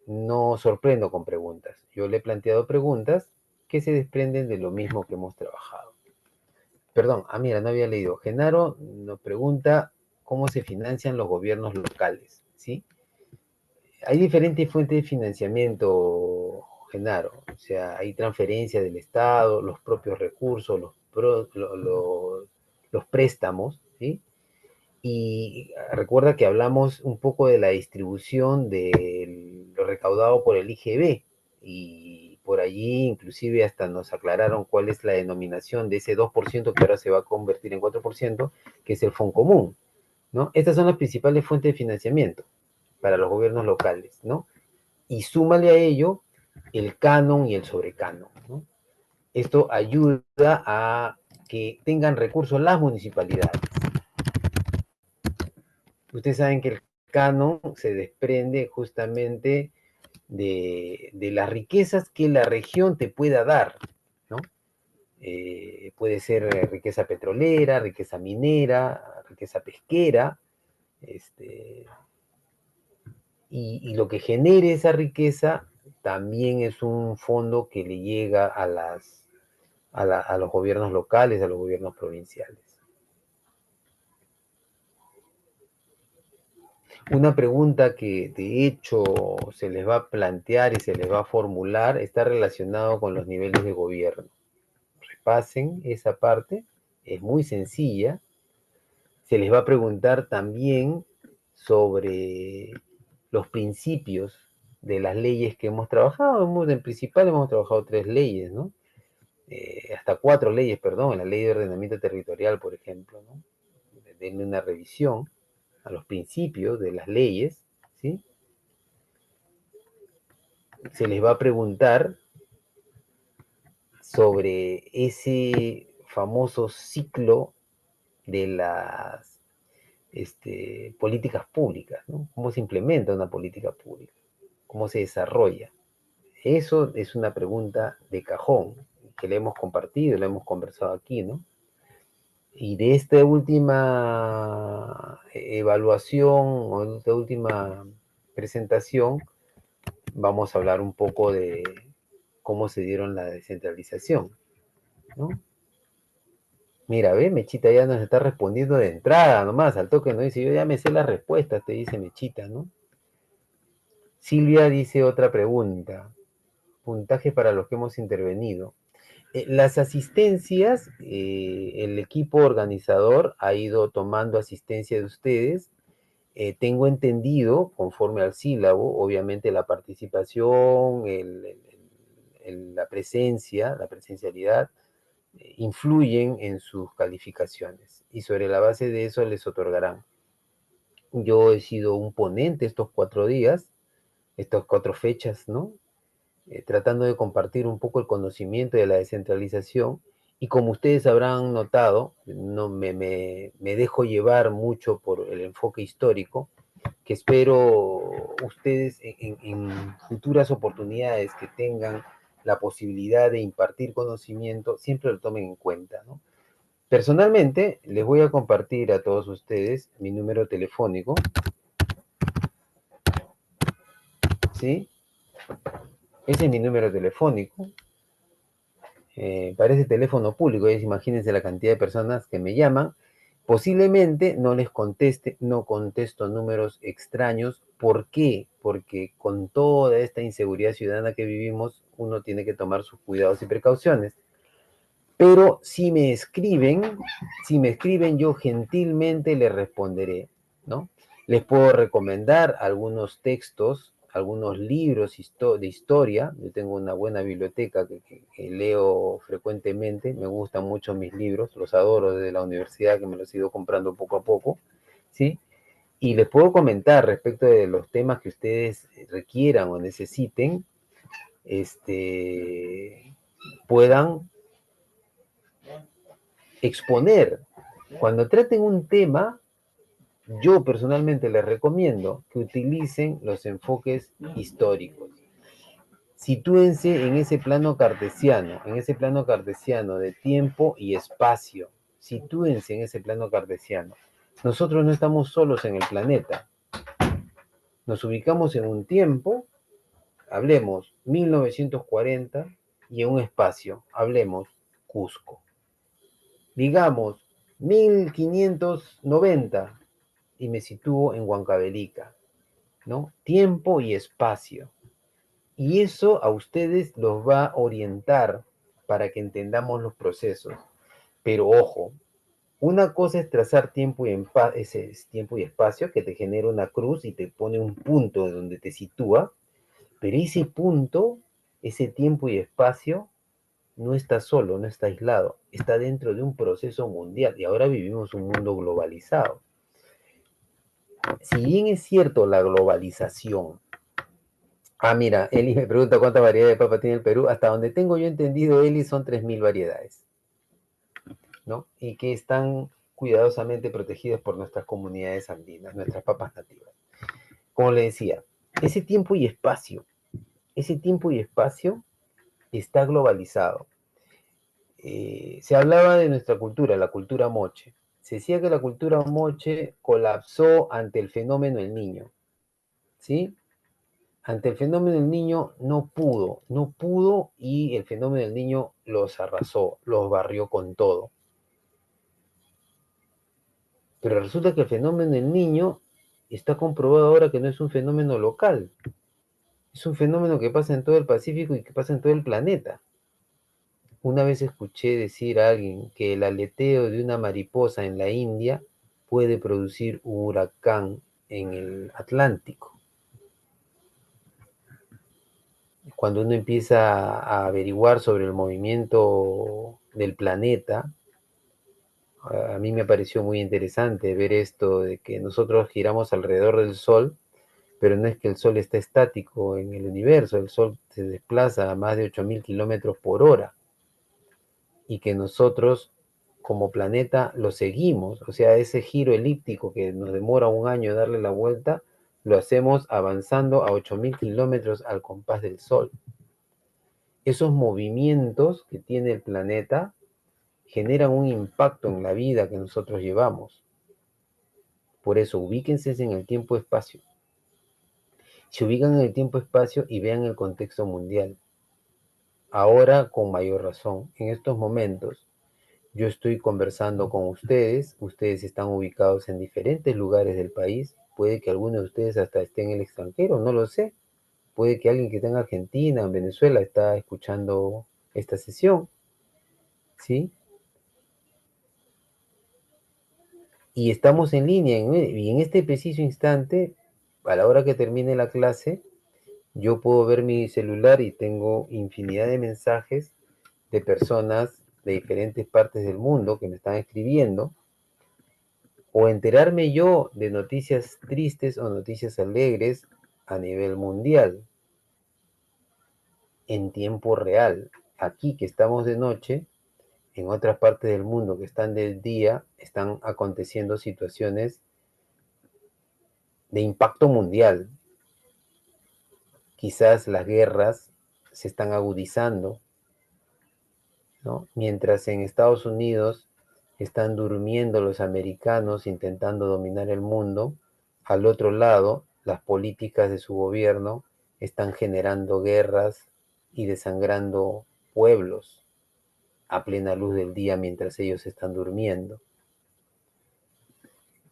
no sorprendo con preguntas, yo le he planteado preguntas que se desprenden de lo mismo que hemos trabajado. Perdón, mira, no había leído. Genaro nos pregunta cómo se financian los gobiernos locales, ¿sí? Hay diferentes fuentes de financiamiento, Genaro. O sea, hay transferencia del Estado, los propios recursos, los préstamos, ¿sí? Y recuerda que hablamos un poco de la distribución de lo recaudado por el IGB y por allí inclusive hasta nos aclararon cuál es la denominación de ese 2% que ahora se va a convertir en 4%, que es el Foncomún, ¿no? Estas son las principales fuentes de financiamiento para los gobiernos locales, ¿no? Y súmale a ello el canon y el sobrecanon, ¿no? Esto ayuda a que tengan recursos las municipalidades. Ustedes saben que el canon se desprende justamente de las riquezas que la región te pueda dar, ¿no? Puede ser riqueza petrolera, riqueza minera, riqueza pesquera, y lo que genere esa riqueza también es un fondo que le llega a los gobiernos locales, a los gobiernos provinciales. Una pregunta que de hecho se les va a plantear y se les va a formular está relacionado con los niveles de gobierno. Repasen esa parte, es muy sencilla. Se les va a preguntar también sobre los principios de las leyes que hemos trabajado. En principal hemos trabajado 3 leyes, ¿no? Hasta 4 leyes, perdón, en la ley de ordenamiento territorial, por ejemplo, ¿no? Denle una revisión a los principios de las leyes, ¿sí? Se les va a preguntar sobre ese famoso ciclo de las políticas públicas, ¿no? ¿Cómo se implementa una política pública? ¿Cómo se desarrolla? Eso es una pregunta de cajón que le hemos compartido, le hemos conversado aquí, ¿no? Y de esta última evaluación o de esta última presentación, vamos a hablar un poco de cómo se dieron la descentralización, ¿no? Mira, ve, Mechita ya nos está respondiendo de entrada nomás, al toque, ¿no? Dice, yo ya me sé las respuestas, te dice Mechita, ¿no? Silvia dice otra pregunta. Puntaje para los que hemos intervenido. Las asistencias, el equipo organizador ha ido tomando asistencia de ustedes. Tengo entendido, conforme al sílabo, obviamente la participación, la presencia, la presencialidad, influyen en sus calificaciones y sobre la base de eso les otorgarán. Yo he sido un ponente estos 4 días, estas 4 fechas, ¿no? tratando de compartir un poco el conocimiento de la descentralización. Y como ustedes habrán notado, no me dejo llevar mucho por el enfoque histórico, que espero ustedes en futuras oportunidades que tengan la posibilidad de impartir conocimiento, siempre lo tomen en cuenta, ¿no? Personalmente, les voy a compartir a todos ustedes mi número telefónico, ¿sí? Ese es mi número telefónico. Parece teléfono público, imagínense la cantidad de personas que me llaman. Posiblemente no les conteste, no contesto números extraños. ¿Por qué? Porque con toda esta inseguridad ciudadana que vivimos, uno tiene que tomar sus cuidados y precauciones. Pero si me escriben, yo gentilmente les responderé, ¿no? Les puedo recomendar algunos textos, algunos libros de historia. Yo tengo una buena biblioteca que leo frecuentemente. Me gustan mucho mis libros, los adoro desde la universidad, que me los he ido comprando poco a poco, ¿sí? Y les puedo comentar respecto de los temas que ustedes requieran o necesiten, puedan exponer. Cuando traten un tema, yo personalmente les recomiendo que utilicen los enfoques históricos. Sitúense en ese plano cartesiano de tiempo y espacio. Sitúense en ese plano cartesiano. Nosotros no estamos solos en el planeta. Nos ubicamos en un tiempo, hablemos 1940, y en un espacio, hablemos Cusco. Digamos 1590 y me sitúo en Huancavelica, ¿no? Tiempo y espacio. Y eso a ustedes los va a orientar para que entendamos los procesos. Pero ojo, una cosa es trazar tiempo ese tiempo y espacio que te genera una cruz y te pone un punto donde te sitúa, pero ese punto, ese tiempo y espacio, no está solo, no está aislado, está dentro de un proceso mundial y ahora vivimos un mundo globalizado. Si bien es cierto la globalización, mira, Eli me pregunta cuánta variedad de papa tiene el Perú. Hasta donde tengo yo entendido, Eli, son 3000 variedades, ¿no? Y que están cuidadosamente protegidas por nuestras comunidades andinas, nuestras papas nativas. Como le decía, ese tiempo y espacio está globalizado. Se hablaba de nuestra cultura, la cultura moche. Se decía que la cultura moche colapsó ante el fenómeno del Niño, ¿sí? Ante el fenómeno del Niño no pudo y el fenómeno del Niño los arrasó, los barrió con todo. Pero resulta que el fenómeno del Niño está comprobado ahora que no es un fenómeno local, es un fenómeno que pasa en todo el Pacífico y que pasa en todo el planeta. Una vez escuché decir a alguien que el aleteo de una mariposa en la India puede producir un huracán en el Atlántico. Cuando uno empieza a averiguar sobre el movimiento del planeta, a mí me pareció muy interesante ver esto de que nosotros giramos alrededor del Sol, pero no es que el Sol está estático en el universo, el Sol se desplaza a más de 8000 kilómetros por hora y que nosotros como planeta lo seguimos, o sea, ese giro elíptico que nos demora un año darle la vuelta, lo hacemos avanzando a 8000 kilómetros al compás del Sol. Esos movimientos que tiene el planeta generan un impacto en la vida que nosotros llevamos. Por eso, ubíquense en el tiempo-espacio. Se ubican en el tiempo-espacio y vean el contexto mundial. Ahora, con mayor razón, en estos momentos, yo estoy conversando con ustedes están ubicados en diferentes lugares del país, puede que algunos de ustedes hasta estén en el extranjero, no lo sé. Puede que alguien que esté en Argentina, en Venezuela, está escuchando esta sesión, ¿sí? Y estamos en línea, y en este preciso instante, a la hora que termine la clase, yo puedo ver mi celular y tengo infinidad de mensajes de personas de diferentes partes del mundo que me están escribiendo, o enterarme yo de noticias tristes o noticias alegres a nivel mundial. en tiempo real. Aquí que estamos de noche, en otras partes del mundo que están de día, están aconteciendo situaciones de impacto mundial. Quizás las guerras se están agudizando, ¿no? Mientras en Estados Unidos están durmiendo los americanos intentando dominar el mundo, al otro lado, las políticas de su gobierno están generando guerras y desangrando pueblos a plena luz del día mientras ellos están durmiendo.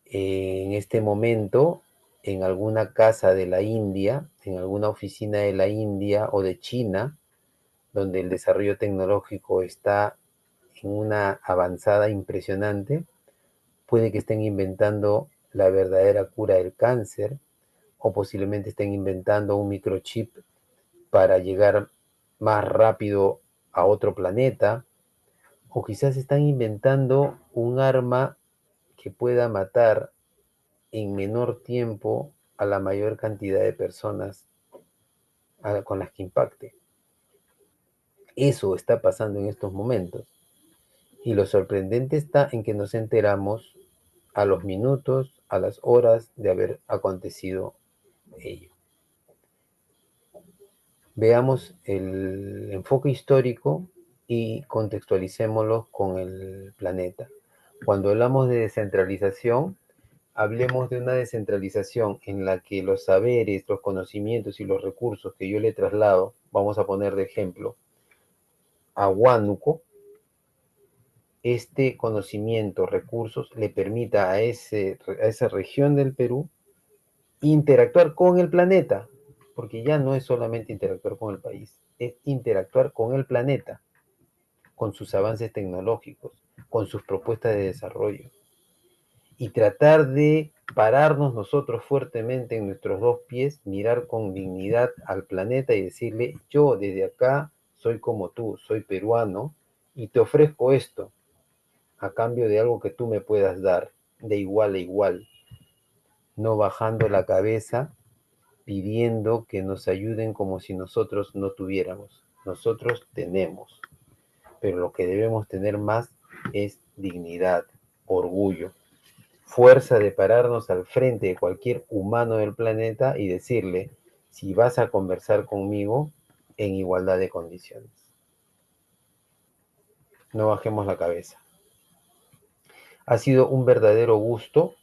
En este momento, en alguna casa de la India, en alguna oficina de la India o de China, donde el desarrollo tecnológico está en una avanzada impresionante, puede que estén inventando la verdadera cura del cáncer o posiblemente estén inventando un microchip para llegar más rápido a otro planeta, o quizás están inventando un arma que pueda matar en menor tiempo a la mayor cantidad de personas con las que impacte. Eso está pasando en estos momentos. Y lo sorprendente está en que nos enteramos a los minutos, a las horas de haber acontecido ello. Veamos el enfoque histórico y contextualicémoslo con el planeta. Cuando hablamos de descentralización, hablemos de una descentralización en la que los saberes, los conocimientos y los recursos que yo le traslado, vamos a poner de ejemplo, a Huánuco, este conocimiento, recursos, le permita a esa región del Perú interactuar con el planeta, porque ya no es solamente interactuar con el país, es interactuar con el planeta, con sus avances tecnológicos, con sus propuestas de desarrollo, y tratar de pararnos nosotros fuertemente en nuestros dos pies, mirar con dignidad al planeta y decirle, yo desde acá soy como tú, soy peruano, y te ofrezco esto, a cambio de algo que tú me puedas dar, de igual a igual, no bajando la cabeza, pidiendo que nos ayuden como si nosotros no tuviéramos. Nosotros tenemos, pero lo que debemos tener más es dignidad, orgullo, fuerza de pararnos al frente de cualquier humano del planeta y decirle, si vas a conversar conmigo, en igualdad de condiciones. No bajemos la cabeza. Ha sido un verdadero gusto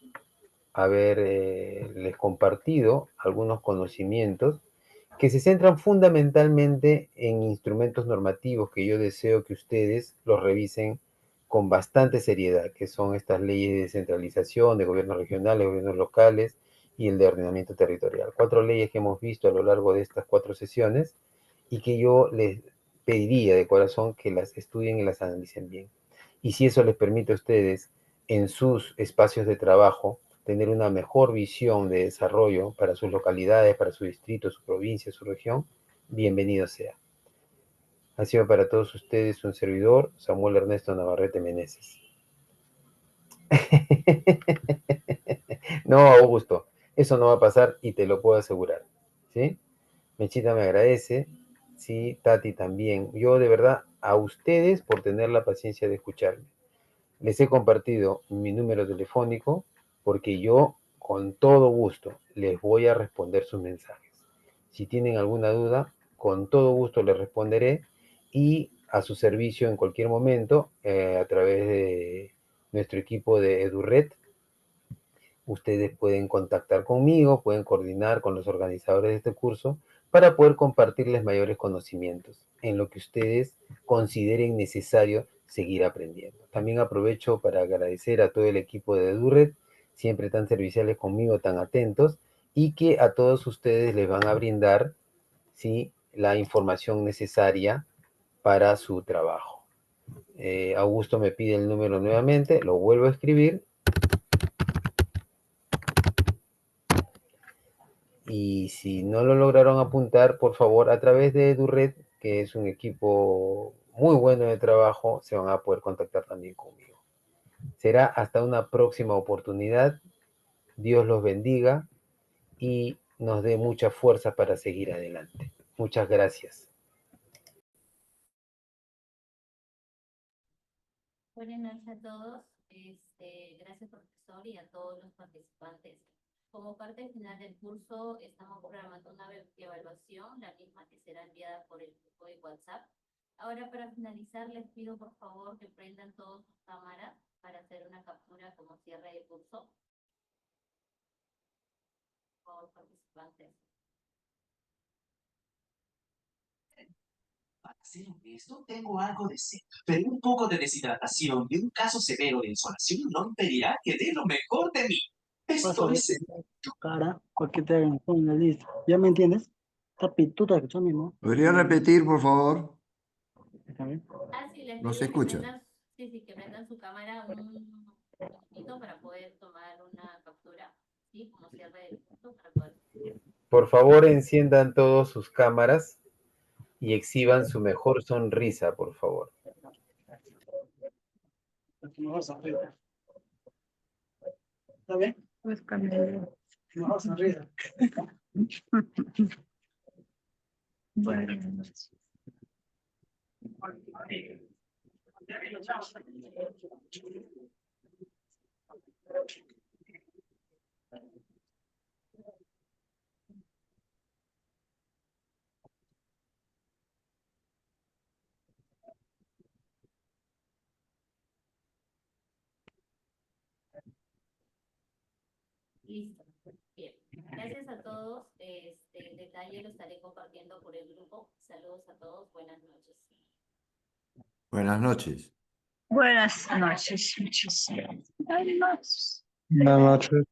haberles compartido algunos conocimientos que se centran fundamentalmente en instrumentos normativos que yo deseo que ustedes los revisen con bastante seriedad, que son estas leyes de descentralización, de gobiernos regionales, gobiernos locales y el de ordenamiento territorial. 4 leyes que hemos visto a lo largo de estas 4 sesiones y que yo les pediría de corazón que las estudien y las analicen bien. Y si eso les permite a ustedes en sus espacios de trabajo tener una mejor visión de desarrollo para sus localidades, para su distrito, su provincia, su región, bienvenido sea. Ha sido para todos ustedes un servidor, Samuel Ernesto Navarrete Meneses. No, Augusto, eso no va a pasar y te lo puedo asegurar, ¿sí? Mechita me agradece, sí, Tati también. Yo de verdad a ustedes por tener la paciencia de escucharme. Les he compartido mi número telefónico porque yo con todo gusto les voy a responder sus mensajes. Si tienen alguna duda, con todo gusto les responderé y a su servicio en cualquier momento a través de nuestro equipo de EduRed. Ustedes pueden contactar conmigo, pueden coordinar con los organizadores de este curso para poder compartirles mayores conocimientos en lo que ustedes consideren necesario seguir aprendiendo. También aprovecho para agradecer a todo el equipo de EduRed, siempre tan serviciales conmigo, tan atentos, y que a todos ustedes les van a brindar, ¿sí?, la información necesaria para su trabajo. Augusto me pide el número nuevamente, lo vuelvo a escribir. Y si no lo lograron apuntar, por favor, a través de EduRed, que es un equipo muy bueno de trabajo, se van a poder contactar también conmigo. Será hasta una próxima oportunidad. Dios los bendiga y nos dé mucha fuerza para seguir adelante. Muchas gracias. Buenas noches a todos. Gracias, profesor, y a todos los participantes. Como parte final del curso, estamos programando una evaluación, la misma que será enviada por el grupo de WhatsApp. Ahora, para finalizar, les pido por favor que prendan todas sus cámaras para hacer una captura como cierre de curso. Por favor, participantes. Para ser honesto, tengo algo de sed, pero un poco de deshidratación y un caso severo de insolación no impedirá que dé lo mejor de mí. Estoy seguro. Tu cara, cualquier te hagan en la lista. ¿Ya me entiendes? Está pituta que son mismo. ¿Podría repetir, por favor? ¿Está bien? Sí, les No pido se que escucha. que prendan su cámara un minutito para poder tomar una captura, ¿sí? Como cierre del curso para poder... Por favor, enciendan todos sus cámaras y exhiban su mejor sonrisa, por favor. ¿Está bien? Pues cambiar. No, sonrisa. Bueno. Listo. Bien. Gracias a todos. El detalle lo estaré compartiendo por el grupo. Saludos a todos. Buenas noches. Buenas noches. Buenas noches, muchas gracias. Buenas noches.